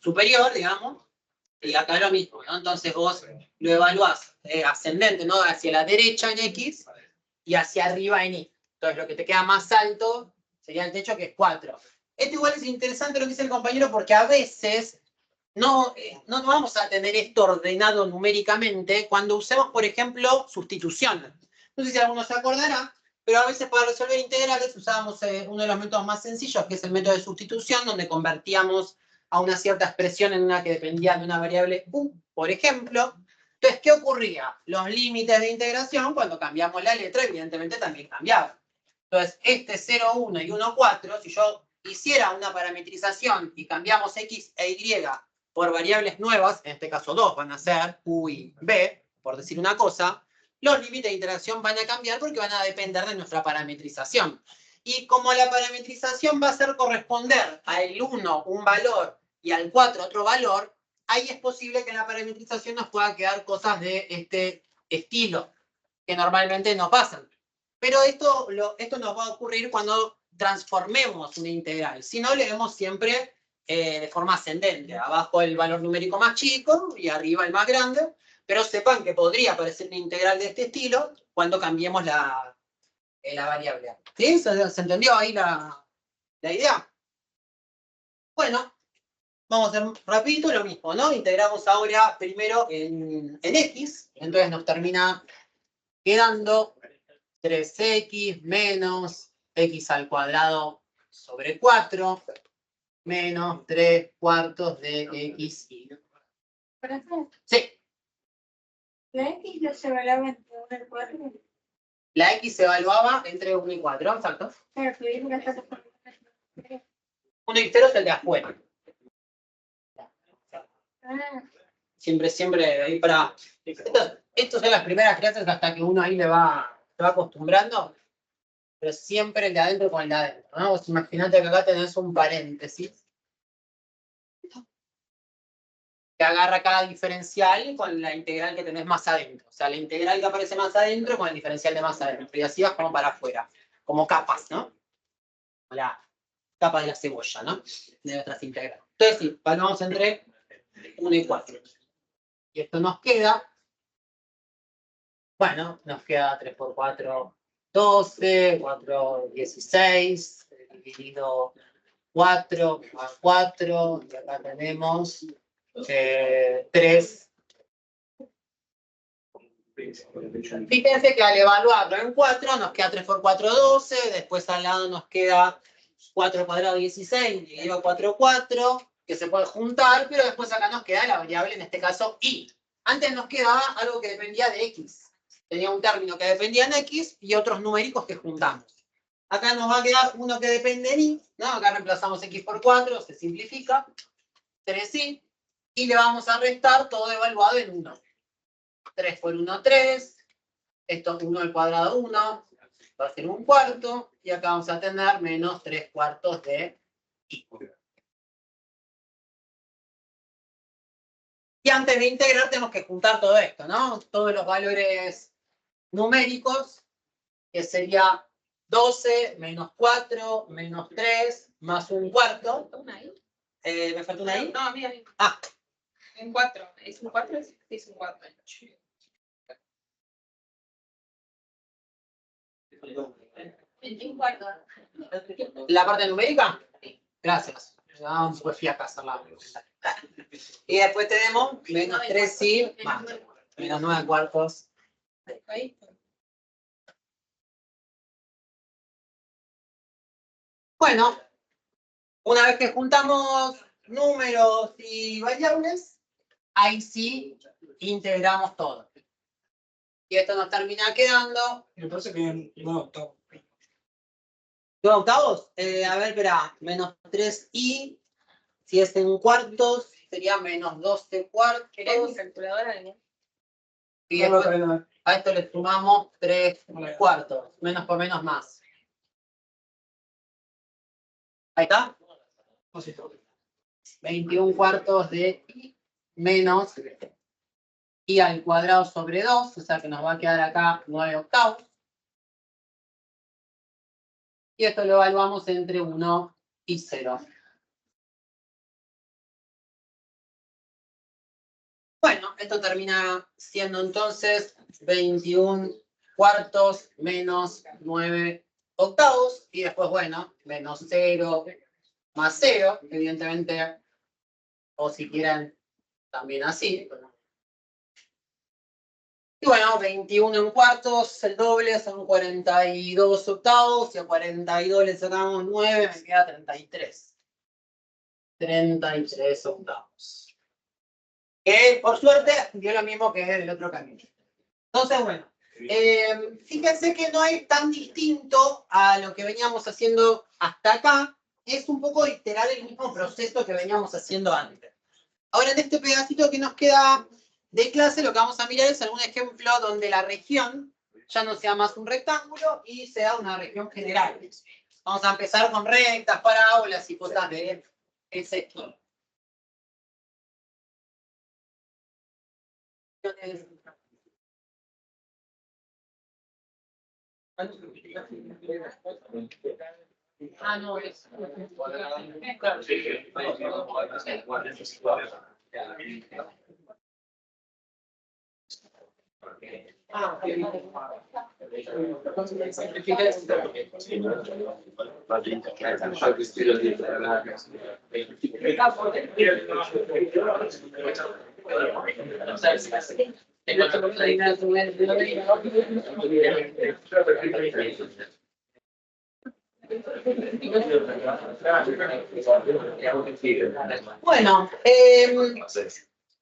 superior, digamos, Y acá lo mismo, ¿no? Entonces vos lo evaluás ascendente, ¿no? Hacia la derecha en X y hacia arriba en Y. Entonces lo que te queda más alto sería el techo, que es 4. Esto igual es interesante lo que dice el compañero, porque a veces no vamos a tener esto ordenado numéricamente cuando usemos, por ejemplo, sustitución. No sé si alguno se acordará, pero a veces para resolver integrales usábamos uno de los métodos más sencillos, que es el método de sustitución, donde convertíamos a una cierta expresión en una que dependía de una variable u, por ejemplo. Entonces, ¿qué ocurría? Los límites de integración, cuando cambiamos la letra, evidentemente también cambiaban. Entonces, este 0, 1 y 1, 4, si yo hiciera una parametrización y cambiamos x e y por variables nuevas, en este caso 2 van a ser u y b, por decir una cosa, los límites de interacción van a cambiar porque van a depender de nuestra parametrización. Y como la parametrización va a ser corresponder al 1 un valor y al 4 otro valor, ahí es posible que en la parametrización nos pueda quedar cosas de este estilo, que normalmente no pasan. Pero esto nos va a ocurrir cuando transformemos una integral. Si no, leemos siempre de forma ascendente. Abajo el valor numérico más chico y arriba el más grande. Pero sepan que podría aparecer una integral de este estilo cuando cambiemos la variable. ¿Sí? ¿Se entendió ahí la idea? Bueno, vamos a hacer rapidito lo mismo, ¿no? Integramos ahora primero en X. Entonces nos termina quedando 3x menos x al cuadrado sobre 4 menos 3 cuartos de x. Sí. La X no se evaluaba entre 1 y 4. La x se evaluaba entre 1 y 4, exacto. Claro, tuvimos que hacer 1 y 0 es el de afuera. Siempre ahí para... Estos son las primeras clases hasta que uno ahí se va acostumbrando. Pero siempre el de adentro con el de adentro, ¿no? Vos imaginate que acá tenés un paréntesis que agarra cada diferencial con la integral que tenés más adentro. O sea, la integral que aparece más adentro con el diferencial de más adentro. Y así vas como para afuera. Como capas, ¿no? Como la capa de la cebolla, ¿no? De nuestras integrales. Entonces sí, vamos entre 1 y 4. Y esto nos queda... Bueno, nos queda 3 por 4, 12, 4, 16, dividido 4 a 4, y acá tenemos 3. Fíjense que al evaluarlo en 4 nos queda 3 por 4, 12, después al lado nos queda 4 cuadrado 16, dividido 4, 4, que se puede juntar, pero después acá nos queda la variable, en este caso, y. Antes nos quedaba algo que dependía de x. Tenía un término que dependía en x y otros numéricos que juntamos. Acá nos va a quedar uno que depende en y, ¿no? Acá reemplazamos x por 4, se simplifica, 3y, y le vamos a restar todo evaluado en 1. 3 por 1, 3, esto es 1 al cuadrado 1, va a ser 1 cuarto, y acá vamos a tener menos 3 cuartos de y. Y antes de integrar tenemos que juntar todo esto, ¿no? Todos los valores numéricos, que sería 12 menos 4 menos 3 más 1 cuarto. ¿Me falta una ahí? No, mira. Ah. En 4. ¿Es un 4? Es un 4. ¿La parte numérica? Gracias. Vamos pues fui a hacerla. Y después tenemos menos 3 y más. Menos 9 cuartos. Bueno, una vez que juntamos números y variables, ahí sí integramos todo. Y esto nos termina quedando... Me parece que no, octavo. ¿2 octavos? A ver, espera, menos 3i, si es en cuartos, sería menos 12 cuartos. ¿Querés mi calculadora? Y después a esto le sumamos 3 cuartos, menos por menos más. Ahí está. 21 cuartos de i menos i al cuadrado sobre 2, o sea que nos va a quedar acá 9 octavos. Y esto lo evaluamos entre 1 y 0. esto termina siendo entonces 21 cuartos menos 9 octavos. Y después, bueno, menos 0 más 0, evidentemente. O si quieren, también así. Y bueno, 21 en cuartos, el doble, son 42 octavos. Y a 42 le sacamos 9, me queda 33. 33 octavos. Que por suerte dio lo mismo que el otro camino. Entonces, bueno, fíjense que no es tan distinto a lo que veníamos haciendo hasta acá. Es un poco literal el mismo proceso que veníamos haciendo antes. Ahora, en este pedacito que nos queda de clase, lo que vamos a mirar es algún ejemplo donde la región ya no sea más un rectángulo y sea una región general. Vamos a empezar con rectas, parábolas y cosas de ese estilo. Ah, no, es. Bueno,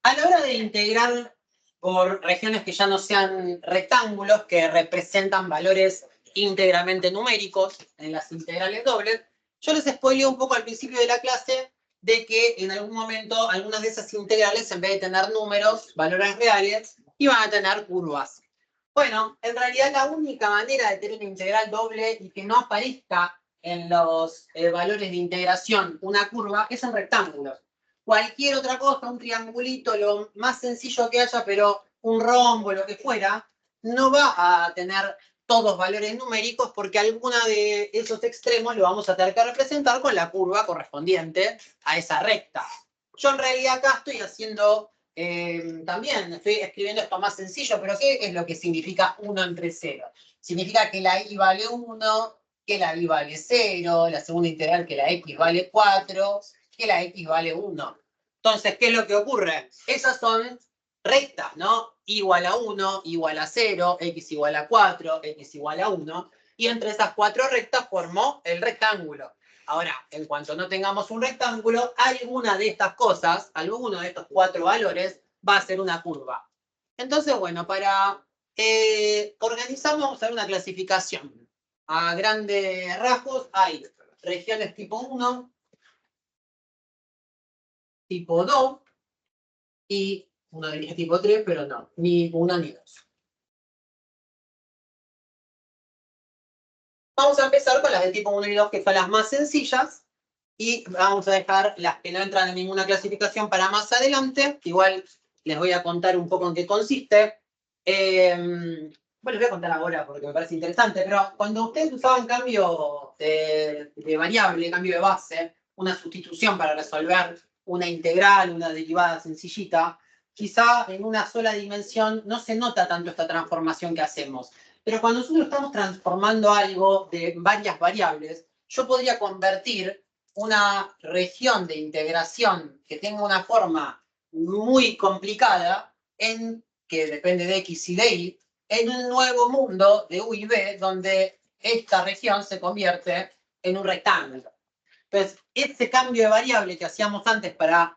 a la hora de integrar por regiones que ya no sean rectángulos, que representan valores íntegramente numéricos en las integrales dobles, yo les spoileo un poco al principio de la clase de que en algún momento algunas de esas integrales, en vez de tener números, valores reales, iban a tener curvas. Bueno, en realidad la única manera de tener una integral doble y que no aparezca en los valores de integración una curva es en rectángulos. Cualquier otra cosa, un triangulito, lo más sencillo que haya, pero un rombo, lo que fuera, no va a tener todos valores numéricos porque alguna de esos extremos lo vamos a tener que representar con la curva correspondiente a esa recta. Yo en realidad acá estoy haciendo, también estoy escribiendo esto más sencillo, pero ¿qué es lo que significa 1 entre 0? Significa que la y vale 1, que la y vale 0, la segunda integral que la x vale 4, que la x vale 1. Entonces, ¿qué es lo que ocurre? Esas son rectas, ¿no? Igual a 1, igual a 0, x igual a 4, x igual a 1. Y entre esas 4 rectas formó el rectángulo. Ahora, en cuanto no tengamos un rectángulo, alguna de estas cosas, alguno de estos 4 valores, va a ser una curva. Entonces, bueno, para organizar, vamos a ver una clasificación. A grandes rasgos hay regiones tipo 1, tipo 2 y uno diría tipo 3, pero no, ni 1 ni 2. Vamos a empezar con las de tipo 1 y 2, que son las más sencillas, y vamos a dejar las que no entran en ninguna clasificación para más adelante. Igual les voy a contar un poco en qué consiste. Bueno, les voy a contar ahora porque me parece interesante, pero cuando ustedes usaban cambio de variable, cambio de base, una sustitución para resolver una integral, una derivada sencillita, quizá en una sola dimensión no se nota tanto esta transformación que hacemos. Pero cuando nosotros estamos transformando algo de varias variables, yo podría convertir una región de integración que tenga una forma muy complicada en, que depende de x y de y, en un nuevo mundo de u y b, donde esta región se convierte en un rectángulo. Entonces, ese cambio de variable que hacíamos antes para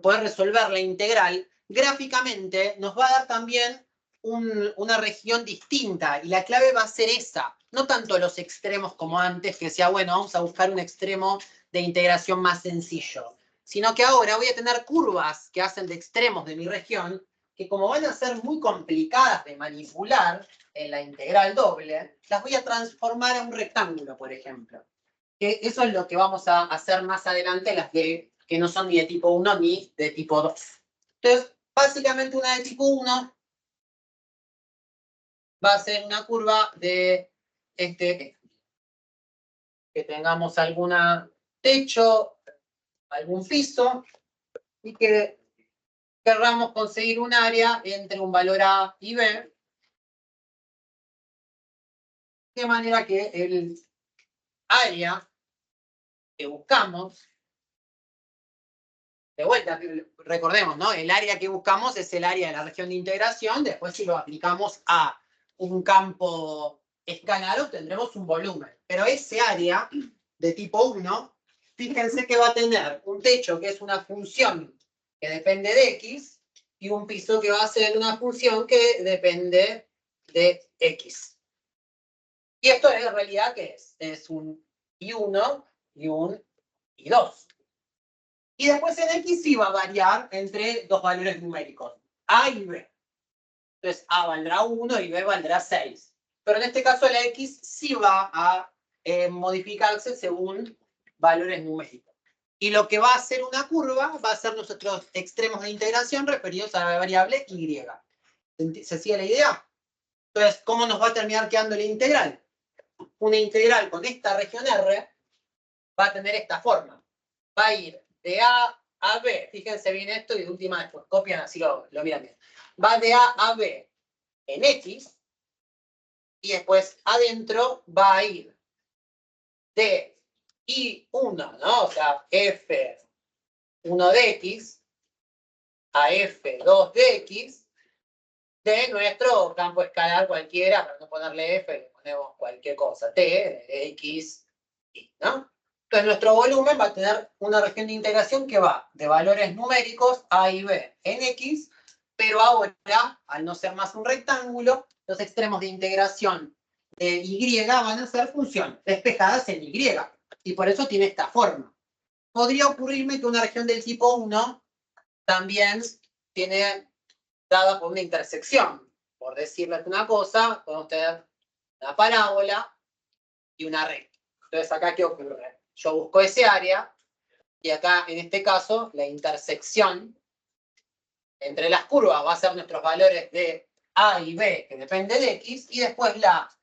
poder resolver la integral, gráficamente nos va a dar también una región distinta, y la clave va a ser esa, no tanto los extremos como antes, que decía, bueno, vamos a buscar un extremo de integración más sencillo, sino que ahora voy a tener curvas que hacen de extremos de mi región, que como van a ser muy complicadas de manipular en la integral doble, las voy a transformar a un rectángulo, por ejemplo. Que eso es lo que vamos a hacer más adelante, las que no son ni de tipo 1 ni de tipo 2. Entonces, básicamente una de tipo 1 va a ser una curva de que tengamos alguna techo, algún piso, y que querramos conseguir un área entre un valor A y B, de manera que el área que buscamos, de vuelta, recordemos, ¿no? El área que buscamos es el área de la región de integración. Después, si lo aplicamos a un campo escalar, obtendremos un volumen. Pero ese área de tipo 1, fíjense que va a tener un techo que es una función que depende de X y un piso que va a ser una función que depende de X. Y esto en realidad, ¿qué es? Es un I1 y un I2. Y después en X sí va a variar entre dos valores numéricos, A y B. Entonces A valdrá 1 y B valdrá 6. Pero en este caso la X sí va a modificarse según valores numéricos. Y lo que va a hacer una curva va a ser nuestros extremos de integración referidos a la variable Y. ¿Se sigue la idea? Entonces, ¿cómo nos va a terminar quedando la integral? Una integral con esta región R va a tener esta forma. Va a ir de A a B. Fíjense bien esto y de última después copian, así lo miran bien. Va de A a B en X y después adentro va a ir de I1, ¿no? O sea, F1 de X a F2 de X de nuestro campo escalar cualquiera, para no ponerle F, le ponemos cualquier cosa, T, de X, Y, ¿no? Entonces nuestro volumen va a tener una región de integración que va de valores numéricos A y B en X, pero ahora, al no ser más un rectángulo, los extremos de integración de Y van a ser funciones despejadas en Y, y por eso tiene esta forma. Podría ocurrirme que una región del tipo 1 también tiene dada por una intersección. Por decirles una cosa, podemos tener una parábola y una recta. Entonces, acá, ¿qué ocurre? Yo busco ese área y acá, en este caso, la intersección entre las curvas va a ser nuestros valores de A y B, que depende de X, y después la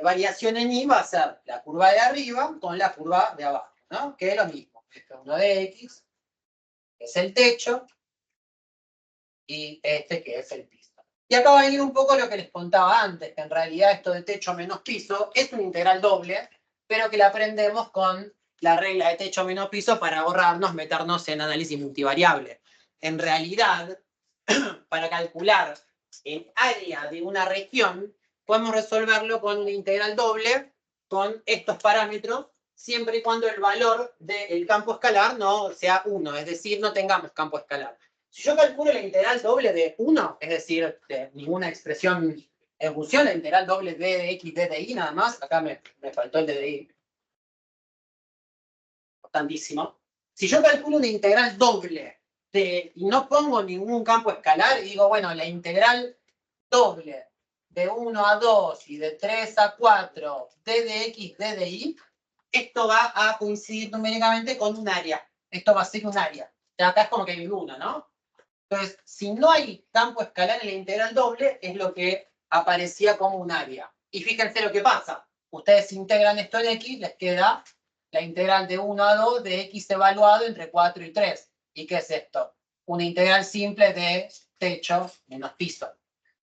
variación en Y va a ser la curva de arriba con la curva de abajo, ¿no? Que es lo mismo. F1 de X, que es el techo, y este que es el piso. Y acá va a venir un poco lo que les contaba antes, que en realidad esto de techo menos piso es una integral doble, pero que la aprendemos con la regla de techo menos piso para ahorrarnos meternos en análisis multivariable. En realidad, para calcular el área de una región, podemos resolverlo con una integral doble con estos parámetros, siempre y cuando el valor del campo escalar no sea 1, es decir, no tengamos campo escalar. Si yo calculo la integral doble de 1, es decir, de ninguna expresión en función, la integral doble de x, d de y nada más, acá me faltó el d de y. Importantísimo. Si yo calculo una integral doble y no pongo ningún campo escalar y digo, bueno, la integral doble de 1 a 2 y de 3 a 4, d de x, d de y, esto va a coincidir numéricamente con un área. Esto va a ser un área. Acá es como que hay uno, ¿no? Entonces, si no hay campo escalar en la integral doble, es lo que aparecía como un área. Y fíjense lo que pasa. Ustedes integran esto en X, les queda la integral de 1 a 2 de X evaluado entre 4 y 3. ¿Y qué es esto? Una integral simple de techo menos piso.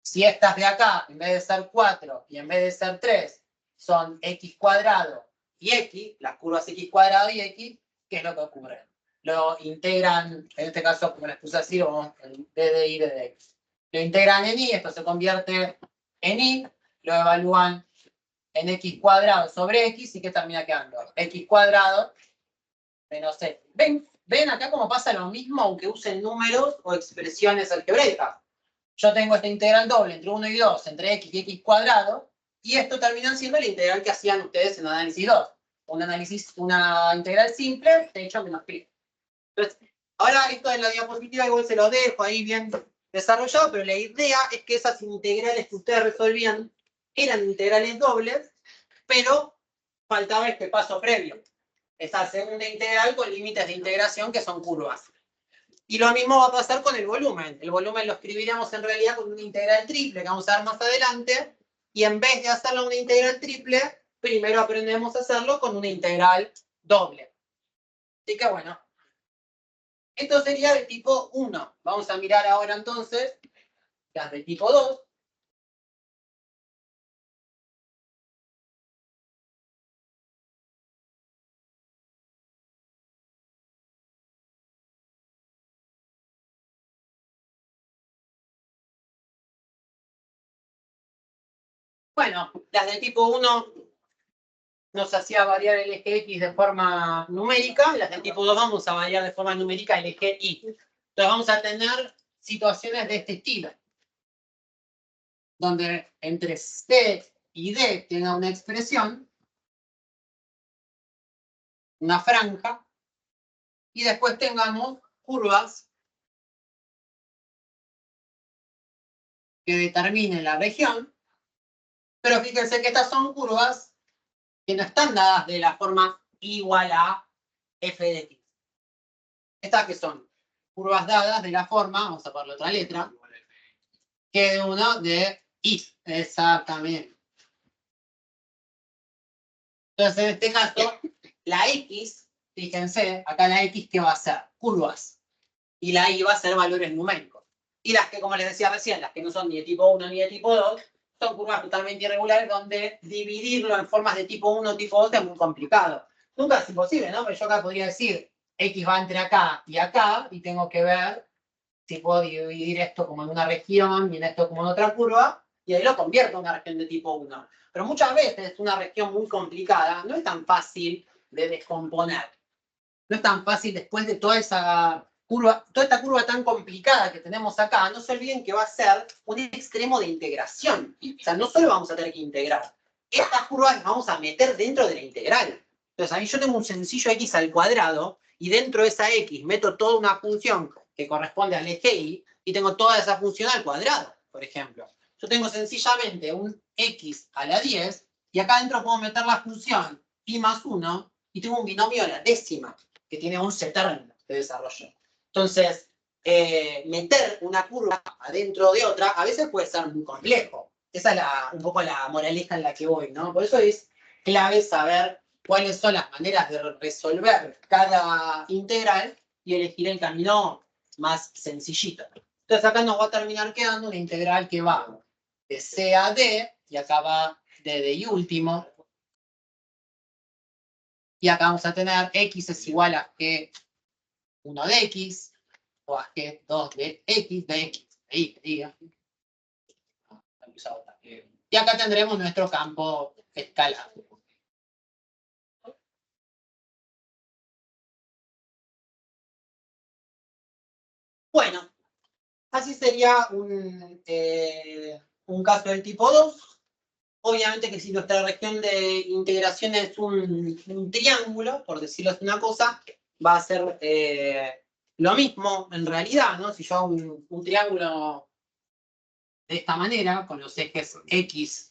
Si estas de acá, en vez de ser 4 y en vez de ser 3, son X cuadrado y X, las curvas X cuadrado y X, ¿qué es lo que ocurre? Lo integran, en este caso, como les puse así, vamos en d de y, d de x. Lo integran en y, esto se convierte en y, lo evalúan en x cuadrado sobre x, y ¿qué termina quedando? X cuadrado menos x. ¿Ven acá cómo pasa lo mismo, aunque usen números o expresiones algebraicas? Yo tengo esta integral doble entre 1 y 2, entre x y x cuadrado, y esto termina siendo la integral que hacían ustedes en análisis 2. Una integral simple, techo menos pi. Entonces, ahora esto en la diapositiva igual se lo dejo ahí bien desarrollado, pero la idea es que esas integrales que ustedes resolvían eran integrales dobles, pero faltaba este paso previo. Esa segunda integral con límites de integración que son curvas. Y lo mismo va a pasar con el volumen. El volumen lo escribiríamos en realidad con una integral triple que vamos a ver más adelante, y en vez de hacerlo una integral triple, primero aprendemos a hacerlo con una integral doble. Así que bueno. Esto sería de tipo 1. Vamos a mirar ahora entonces las de tipo 2. Bueno, las de tipo 1 nos hacía variar el eje X de forma numérica, las de tipo 2 vamos a variar de forma numérica el eje Y. Entonces vamos a tener situaciones de este estilo, donde entre C y D tenga una expresión, una franja, y después tengamos curvas que determinen la región, pero fíjense que estas son curvas que no están dadas de la forma igual a f de x. Estas que son curvas dadas de la forma, vamos a ponerle otra letra, que de uno de y. Exactamente. Entonces, en este caso, la x, fíjense, acá la x, ¿qué va a ser? Curvas. Y la y va a ser valores numéricos. Y las que, como les decía recién, las que no son ni de tipo 1 ni de tipo 2, son curvas totalmente irregulares donde dividirlo en formas de tipo 1 o tipo 2 es muy complicado. Nunca es imposible, ¿no? Pero yo acá podría decir, x va entre acá, y tengo que ver si puedo dividir esto como en una región y en esto como en otra curva, y ahí lo convierto en una región de tipo 1. Pero muchas veces una región muy complicada no es tan fácil de descomponer. No es tan fácil después de toda esta curva tan complicada que tenemos acá, no se olviden que va a ser un extremo de integración. O sea, no solo vamos a tener que integrar, estas curvas las vamos a meter dentro de la integral. Entonces, a mí yo tengo un sencillo x al cuadrado, y dentro de esa x meto toda una función que corresponde al eje y tengo toda esa función al cuadrado, por ejemplo. Yo tengo sencillamente un x a la 10, y acá adentro puedo meter la función y más 1, y tengo un binomio a la décima, que tiene 11 términos de desarrollo. Entonces, meter una curva adentro de otra a veces puede ser muy complejo. Esa es un poco la moraleja en la que voy, ¿no? Por eso es clave saber cuáles son las maneras de resolver cada integral y elegir el camino más sencillito. Entonces acá nos va a terminar quedando una integral que va de C a D, y acá va de D y último. Y acá vamos a tener x es igual a g1 de x, o a g2 de x, de y. Y acá tendremos nuestro campo escalar. Bueno, así sería un caso del tipo 2. Obviamente que si nuestra región de integración es un triángulo, por decirlo así una cosa, va a ser lo mismo en realidad, ¿no? Si yo hago un triángulo de esta manera, con los ejes X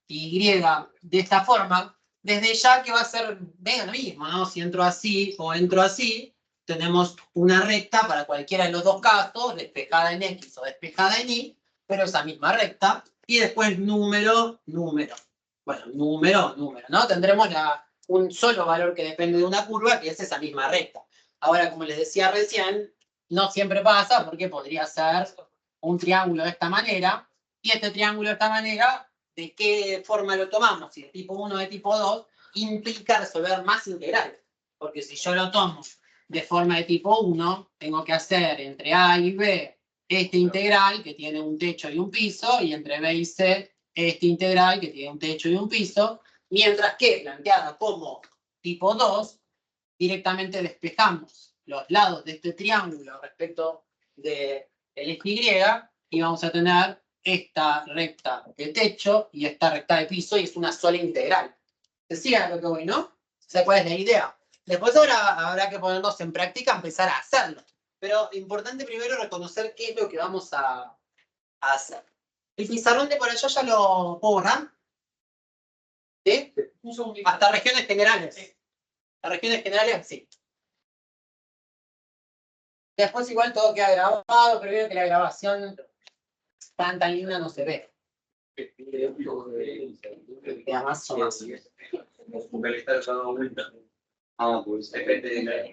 y Y de esta forma, desde ya que va a ser lo mismo, ¿no? Si entro así o entro así, tenemos una recta para cualquiera de los dos casos, despejada en X o despejada en Y, pero esa misma recta, y después número, número. Bueno, número, número, ¿no? Tendremos un solo valor que depende de una curva, que es esa misma recta. Ahora, como les decía recién, no siempre pasa, porque podría ser un triángulo de esta manera, y este triángulo de esta manera, ¿de qué forma lo tomamos? Si de tipo 1 o de tipo 2, implica resolver más integrales. Porque si yo lo tomo de forma de tipo 1, tengo que hacer entre A y B este integral que tiene un techo y un piso, y entre B y C este integral que tiene un techo y un piso, mientras que planteada como tipo 2, directamente despejamos los lados de este triángulo respecto del eje Y, y vamos a tener esta recta de techo y esta recta de piso, y es una sola integral. ¿Se sigue a lo que voy, no? ¿Sabes cuál es la idea? Después ahora habrá que ponernos en práctica, empezar a hacerlo. Pero importante primero reconocer qué es lo que vamos a hacer. El pizarrón de por allá ya lo puedo borrar. ¿Sí? Hasta regiones generales. Las regiones generales, sí. Después igual todo queda grabado, pero veo que la grabación tan linda no se ve. Queda más o menos. Ah, pues depende de la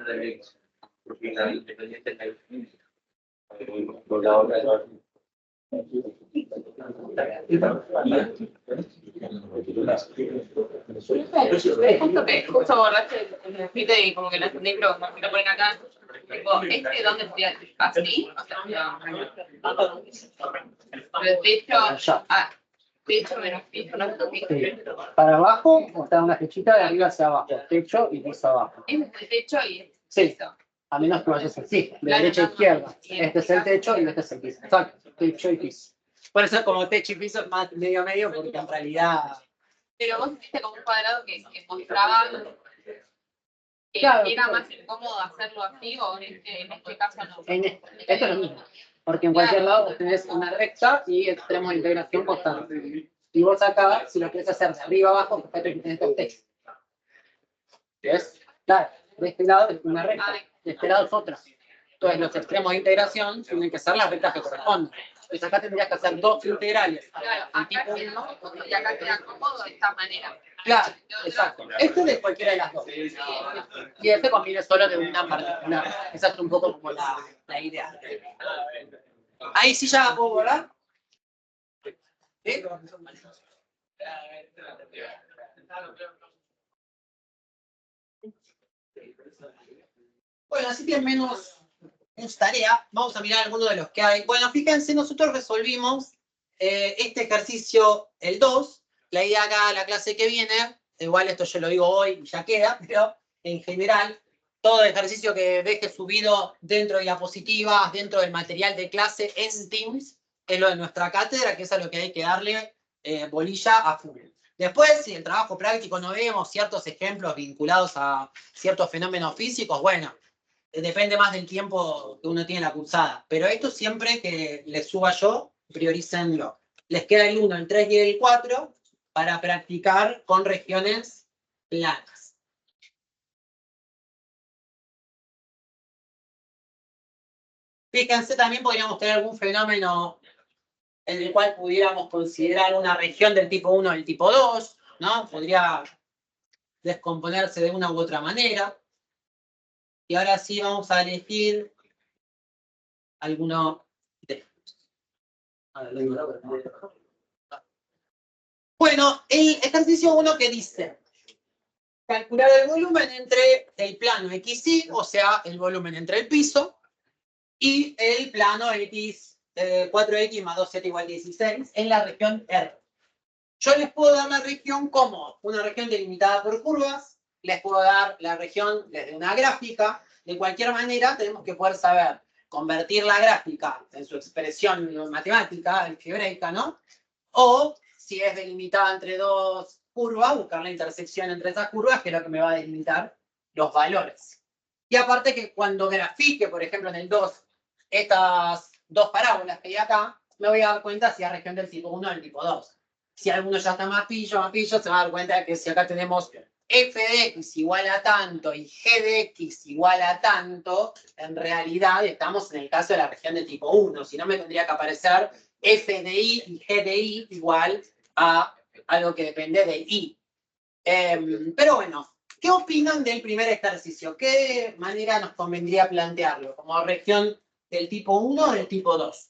Justo borraste el grafito y como que lo entendí, pero como que lo ponen acá. Tipo, ¿dónde sería? ¿Así? O sea, pero el techo, Allá. techo menos piso, no sé qué. Sí. Para abajo, está una flechita de arriba hacia abajo. Techo y piso abajo. Es el techo y Sí. piso. A menos que vayas así, de Claro, derecha a no, izquierda. y Este es el techo y este es el piso. Exacto, techo y piso. Por eso como techo y piso es más medio medio, porque en realidad... Pero vos hiciste como un cuadrado que mostraba que Claro, era claro. más incómodo hacerlo así o en este caso no. Esto es lo mismo, porque en cualquier lado vos tenés una recta y extremo de integración constante. Y vos acá, si lo querés hacer de arriba abajo, fíjate que tenés dos techos. ¿Ves? Claro, de este lado es una recta, de este lado es otra. Entonces los extremos de integración tienen que ser las rectas que corresponden. Entonces acá tendrías que hacer dos integrales. Claro, acá quedó y acá queda cómodo de esta manera. Claro, exacto. Esto es de cualquiera de las dos. Y este conviene solo de una particular. Esa es un poco como la idea. Ahí sí ya puedo borrar. ¿Sí? Bueno, así que menos tarea. Vamos a mirar algunos de los que hay. Bueno, fíjense, nosotros resolvimos este ejercicio, el 2. La idea acá, la clase que viene, igual esto yo lo digo hoy y ya queda, pero en general, todo ejercicio que deje subido dentro de diapositivas, dentro del material de clase en Teams, es lo de nuestra cátedra, que es a lo que hay que darle bolilla a full. Después, si el trabajo práctico no vemos ciertos ejemplos vinculados a ciertos fenómenos físicos, bueno, depende más del tiempo que uno tiene en la cursada. Pero esto siempre que les suba yo, priorícenlo. Les queda el 1, el 3 y el 4 para practicar con regiones planas. Fíjense, también podríamos tener algún fenómeno en el cual pudiéramos considerar una región del tipo 1 o del tipo 2, ¿no? Podría descomponerse de una u otra manera. Y ahora sí vamos a elegir alguno de estos. Bueno, el ejercicio 1 que dice calcular el volumen entre el plano XY, o sea, el volumen entre el piso, y el plano X, 4X más 2Z igual 16 en la región R. Yo les puedo dar la región como una región delimitada por curvas, les puedo dar la región desde una gráfica. De cualquier manera, tenemos que poder saber convertir la gráfica en su expresión matemática, algebraica, ¿no? O, si es delimitada entre dos curvas, buscar la intersección entre esas curvas, que es lo que me va a delimitar los valores. Y aparte que cuando grafique, por ejemplo, en el 2, estas dos parábolas que hay acá, me voy a dar cuenta si es región del tipo 1 o del tipo 2. Si alguno ya está más pillo, se va a dar cuenta de que si acá tenemos f de x igual a tanto y g de x igual a tanto, en realidad estamos en el caso de la región de tipo 1. Si no, me tendría que aparecer f de y y g de y igual a algo que depende de y. Pero bueno, ¿qué opinan del primer ejercicio? ¿Qué manera nos convendría plantearlo? ¿Como región del tipo 1 o del tipo 2?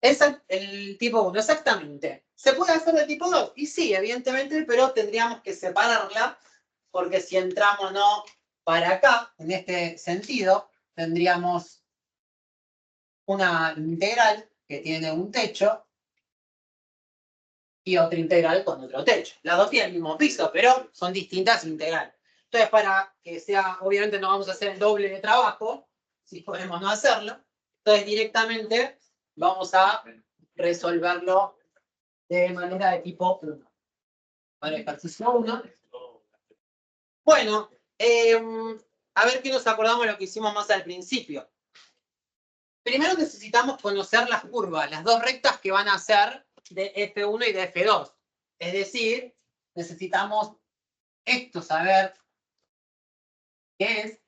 Es el tipo 1, exactamente. ¿Se puede hacer de tipo 2? Y sí, evidentemente, pero tendríamos que separarla, porque si entramos no para acá, en este sentido, tendríamos una integral que tiene un techo y otra integral con otro techo. Las dos tienen el mismo piso, pero son distintas integrales. Entonces, para que sea, obviamente no vamos a hacer el doble de trabajo, si podemos no hacerlo, entonces directamente vamos a resolverlo de manera de tipo 1. Para ejercicio 1. Bueno, a ver qué nos acordamos de lo que hicimos más al principio. Primero necesitamos conocer las curvas, las dos rectas que van a ser de F1 y de F2. Es decir, necesitamos esto saber qué es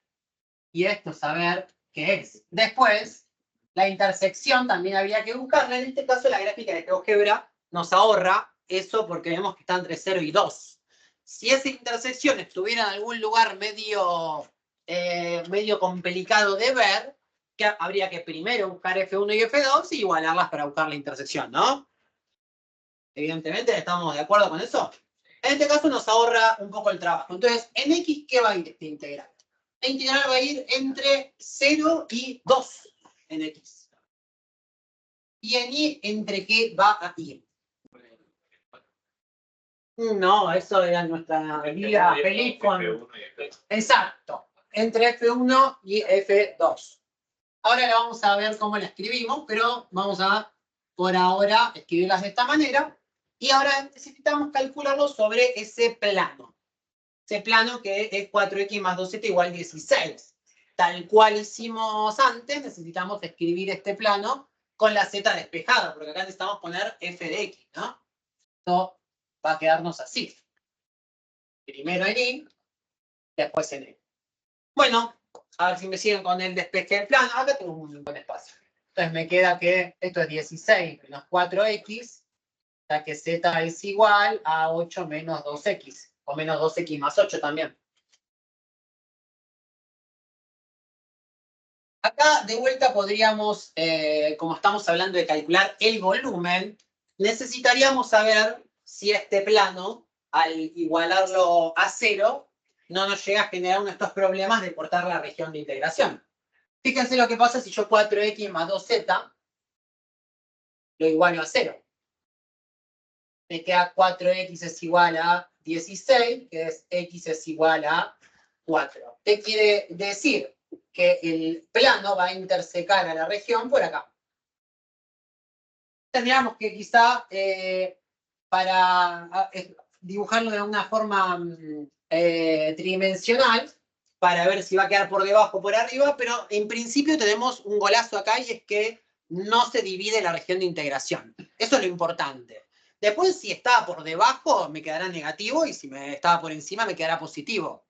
y esto saber qué es. Después, la intersección también había que buscarla. En este caso, la gráfica de GeoGebra nos ahorra eso porque vemos que está entre 0 y 2. Si esa intersección estuviera en algún lugar medio medio complicado de ver, que habría que primero buscar F1 y F2 y igualarlas para buscar la intersección, ¿no? Evidentemente, ¿estamos de acuerdo con eso? En este caso nos ahorra un poco el trabajo. Entonces, en X, ¿qué va a ir este integral? La integral va a ir entre 0 y 2 en X. ¿Y en Y entre qué va a ir? No, eso era nuestra vida feliz con... Exacto, entre F1 y F2. Ahora la vamos a ver cómo la escribimos, pero vamos a, por ahora, escribirlas de esta manera. Y ahora necesitamos calcularlo sobre ese plano. Ese plano que es 4x más 2z igual 16. Tal cual hicimos antes, necesitamos escribir este plano con la z despejada, porque acá necesitamos poner f de x, ¿no? Esto va a quedarnos así. Primero en y, después en e. Bueno, a ver si me siguen con el despeje del plano. Acá tengo un buen espacio. Entonces me queda que esto es 16 menos 4x, ya que z es igual a 8 menos 2x, o menos 2x más 8 también. Acá de vuelta podríamos, como estamos hablando de calcular el volumen, necesitaríamos saber si este plano, al igualarlo a 0, no nos llega a generar uno de estos problemas de cortar la región de integración. Fíjense lo que pasa si yo 4x más 2z lo igualo a 0. Me queda 4x es igual a 16, que es x es igual a 4. ¿Qué quiere decir? Que el plano va a intersecar a la región por acá. Tendríamos que quizá, para dibujarlo de una forma tridimensional, para ver si va a quedar por debajo o por arriba, pero en principio tenemos un golazo acá y es que no se divide la región de integración. Eso es lo importante. Después, si estaba por debajo, me quedará negativo y si me estaba por encima, me quedará positivo.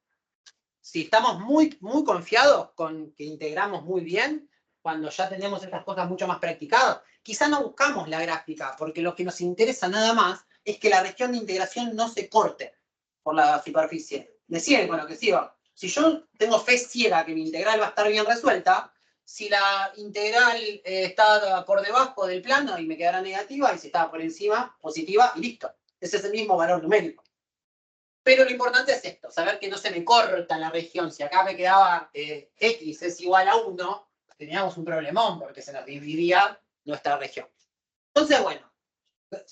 Si estamos muy confiados con que integramos muy bien, cuando ya tenemos estas cosas mucho más practicadas, quizá no buscamos la gráfica, porque lo que nos interesa nada más es que la región de integración no se corte por la superficie. ¿Me siguen con lo que sigo? Si yo tengo fe ciega que mi integral va a estar bien resuelta, si la integral está por debajo del plano y me quedará negativa, y si está por encima, positiva, y listo. Ese es el mismo valor numérico. Pero lo importante es esto, saber que no se me corta la región. Si acá me quedaba x es igual a 1, teníamos un problemón porque se nos dividía nuestra región. Entonces, bueno,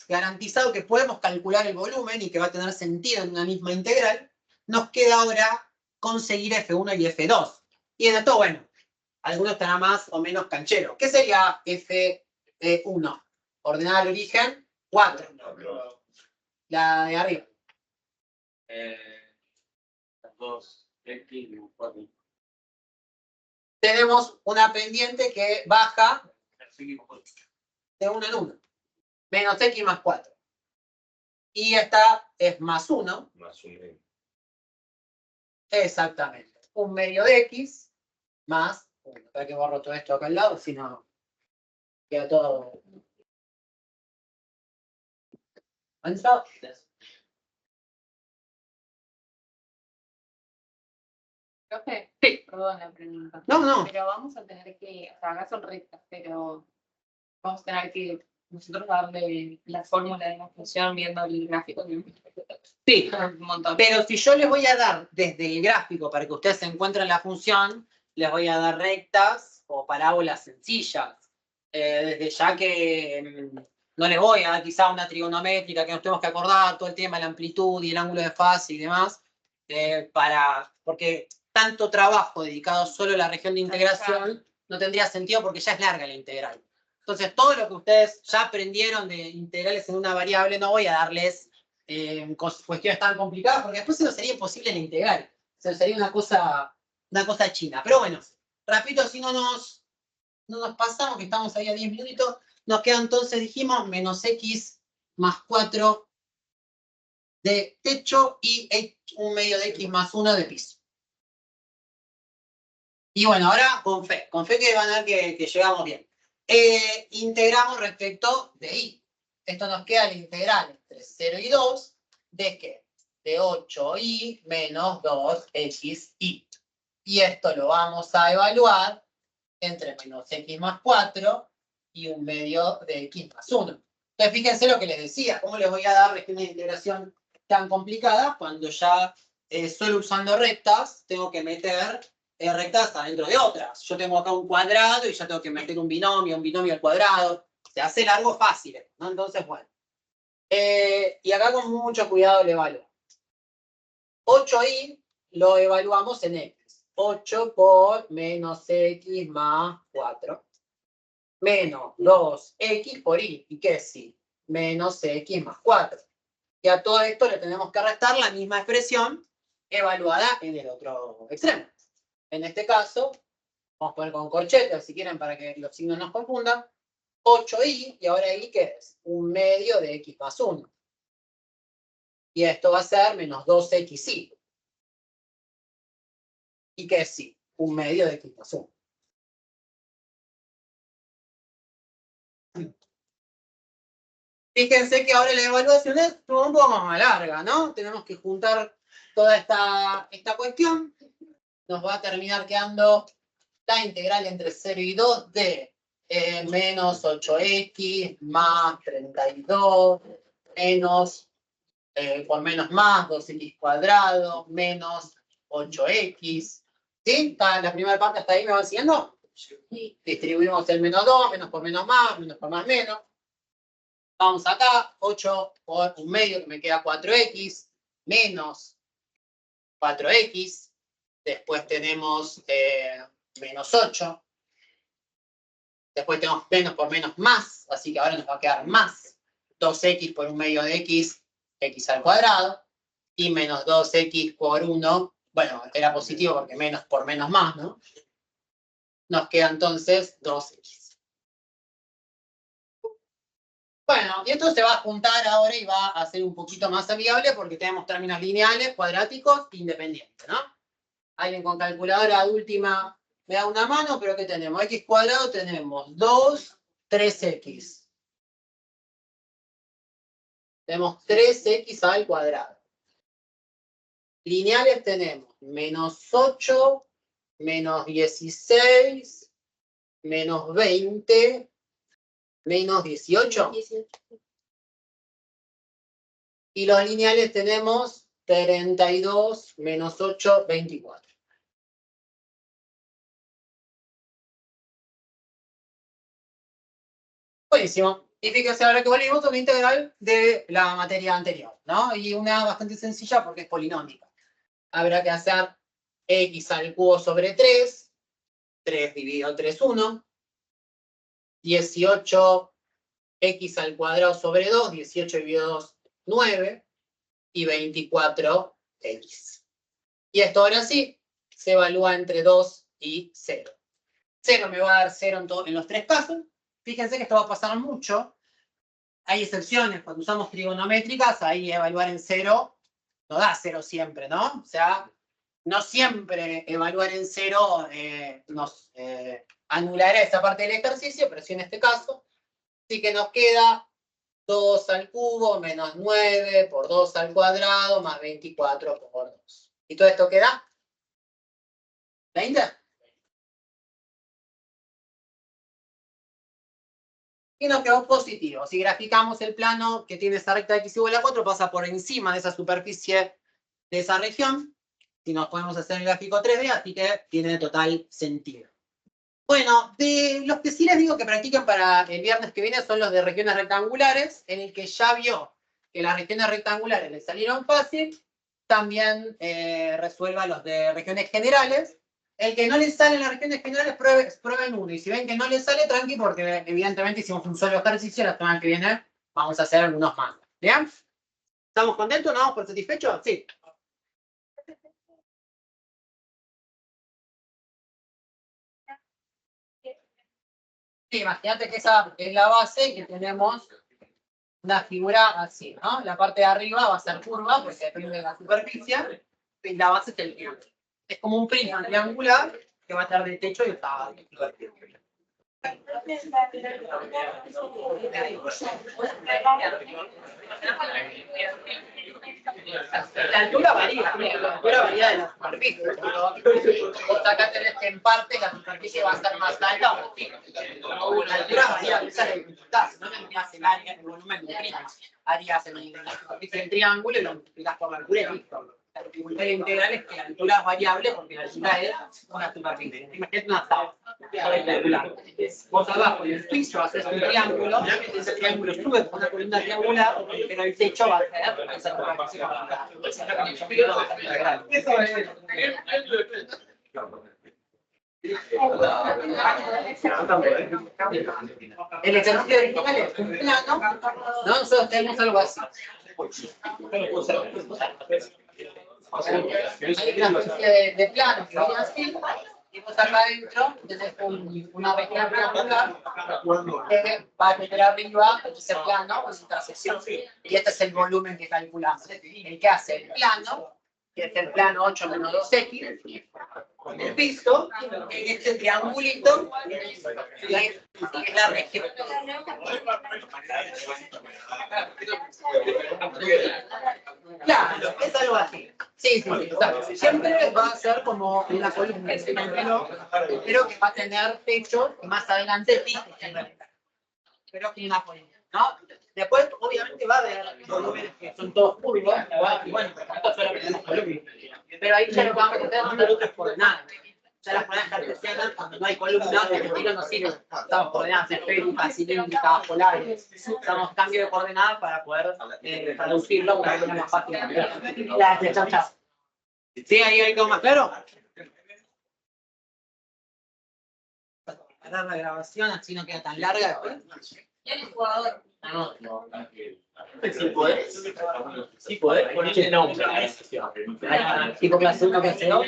garantizado que podemos calcular el volumen y que va a tener sentido en una misma integral, nos queda ahora conseguir F1 y F2. Y en esto, bueno, alguno estará más o menos canchero. ¿Qué sería F1? Ordenada al origen, 4. La de arriba. 2x 4. Tenemos una pendiente que baja de 1 en 1. Menos x más 4. Y esta es más 1. Más un medio. Exactamente. Un medio de x más 1. Espera que borro todo esto acá al lado, si no queda todo. ¿Avanzado? Profe, Sí. perdón la pregunta. No. Pero vamos a tener que, o sea, acá son rectas, pero vamos a tener que nosotros darle la fórmula de la función viendo el gráfico. Sí. Un montón. Pero si yo les voy a dar desde el gráfico para que ustedes encuentren la función, les voy a dar rectas o parábolas sencillas. Desde ya que no les voy a dar quizá una trigonométrica que nos tenemos que acordar, todo el tema de la amplitud y el ángulo de fase y demás, porque tanto trabajo dedicado solo a la región de integración no tendría sentido porque ya es larga la integral. Entonces, todo lo que ustedes ya aprendieron de integrales en una variable, no voy a darles cuestiones tan complicadas, porque después se nos sería imposible la integral. Se nos sería una cosa china. Pero bueno, repito, si no nos pasamos, que estamos ahí a 10 minutitos, nos queda entonces, dijimos, menos x más 4 de techo y un medio de x más 1 de piso. Y bueno, ahora con fe que van a ver que llegamos bien. Integramos respecto de y. Esto nos queda la integral entre 0 y 2 de ¿qué? De 8y menos 2xy. Y esto lo vamos a evaluar entre menos x más 4 y 1/2 de x más 1. Entonces, fíjense lo que les decía. ¿Cómo les voy a dar regiones de integración tan complicadas cuando ya solo usando rectas tengo que meter rectas adentro de otras? Yo tengo acá un cuadrado y ya tengo que meter un binomio al cuadrado. Se hace largo fácil, ¿no? Entonces, bueno. Y acá con mucho cuidado le evalúo. 8i lo evaluamos en x. 8 por menos x más 4. Menos 2x por y. ¿Y qué es y? Menos x más 4. Y a todo esto le tenemos que restar la misma expresión evaluada en el otro extremo. En este caso, vamos a poner con corchetes si quieren para que los signos no nos confundan. 8i, y ahora y ¿qué es? 1/2 de x más 1. Y esto va a ser menos 2xy. ¿Y qué es y? 1/2 de x más 1. Fíjense que ahora la evaluación es un poco más larga, ¿no? Tenemos que juntar toda esta cuestión. Nos va a terminar quedando la integral entre 0 y 2 de menos 8x más 32 menos, por menos más, 2x cuadrado menos 8x. ¿Sí? La primera parte hasta ahí me van siguiendo. Sí. Distribuimos el menos 2, menos por menos más, menos por más menos. Vamos acá, 8 por 1/2, que me queda 4x, menos 4x. Después tenemos menos 8. Después tenemos menos por menos más, así que ahora nos va a quedar más 2x por 1/2 de x, x al cuadrado. Y menos 2x por 1, bueno, era positivo porque menos por menos más, ¿no? Nos queda entonces 2x. Bueno, y esto se va a juntar ahora y va a ser un poquito más amigable porque tenemos términos lineales, cuadráticos, independientes, ¿no? Alguien con calculadora última me da una mano, pero ¿qué tenemos? X cuadrado tenemos 2, 3x. Tenemos 3x al cuadrado. Lineales tenemos menos 8, menos 16, menos 20, menos 18. Y los lineales tenemos 32, menos 8, 24. Buenísimo. Y fíjense ahora que volvimos a una integral de la materia anterior, ¿no? Y una bastante sencilla porque es polinómica. Habrá que hacer x al cubo sobre 3, 3 dividido 3, 1, 18 x al cuadrado sobre 2, 18 dividido 2, 9, y 24x. Y esto ahora sí se evalúa entre 2 y 0. 0 me va a dar 0 en los tres casos. Fíjense que esto va a pasar mucho. Hay excepciones, cuando usamos trigonométricas, ahí evaluar en 0 no da 0 siempre, ¿no? O sea, no siempre evaluar en 0 nos anulará esa parte del ejercicio, pero sí en este caso. Así que nos queda 2 al cubo menos 9 por 2 al cuadrado más 24 por 2. ¿Y todo esto queda? ¿20? Y nos quedó positivo. Si graficamos el plano que tiene esa recta x igual a 4, pasa por encima de esa superficie de esa región. Si nos podemos hacer el gráfico 3D, así que tiene total sentido. Bueno, de los que sí les digo que practiquen para el viernes que viene son los de regiones rectangulares, en el que ya vio que las regiones rectangulares le salieron fácil, también resuelva los de regiones generales. El que no le salen las regiones generales, prueben uno. Y si ven que no le sale, tranqui, porque evidentemente hicimos un solo ejercicio. La semana que viene vamos a hacer algunos más. ¿Bien? ¿Estamos contentos? ¿No? ¿Por satisfechos? Sí. Sí, imagínate que esa es la base y que tenemos una figura así, ¿no? La parte de arriba va a ser curva porque depende de la superficie y la base es el triángulo. Es como un prisma triangular que va a estar de techo y está invertido. La altura varía, la altura varía de la superficie. Vos acá tenés que en parte la superficie va a ser más alta o más fina. La altura varía, esa es la dificultad. Si no tendrías el área, el volumen de prima. Harías la superficie del triángulo y lo multiplicas por la altura y listo. La dificultad integral es que la altura es variable porque la altura es una superficie. Imagínate una tabla. Vos abajo en el piso haces un triángulo, ese triángulo sube con una columna triangular, pero el techo va a ser esa superficie cuadrada. Eso es. El ejercicio original es un plano, ¿no? Nosotros tenemos algo así. Hay una especie de plano que viene así, y vos acá adentro tenés una región triangular que va a tener arriba ese plano con intersección. Y este es el volumen que calculamos. El que hace el plano, que es el plano 8 menos 2x, con el piso, en este triangulito, y es la región. Claro, es algo así. Sí, exacto. Siempre va a ser como una columna encima del reloj, pero que va a tener techo y más adelante piso, pero que una columna, ¿no? Después, obviamente, va a haber volúmenes que son todos curvos, y bueno, nosotros solo tenemos columnas. Pero ahí ya lo que vamos a hacer es otras coordenadas. Ya las coordenadas cartesianas, cuando no hay columnas, el estilo no sirve. Usamos coordenadas esféricas, cilíndricas, polares. Usamos cambio de coordenadas para poder traducirlo para que sea más fácil. Chao, chao. ¿Sí? ¿Ahí hay algo más claro? Para la grabación, así no queda tan larga después. ¿Quién es jugador? Sí podés ponerle nombre a esa sesión. Tipo clase 1, clase 2.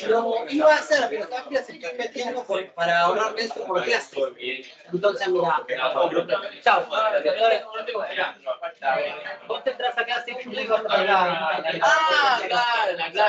Lo iba a hacer, pero todavía se estoy metiendo para ahorrarme eso por clase. Entonces, mira. Chao. Vos te entras acá segundo y vas a hablar. Ah, claro, claro.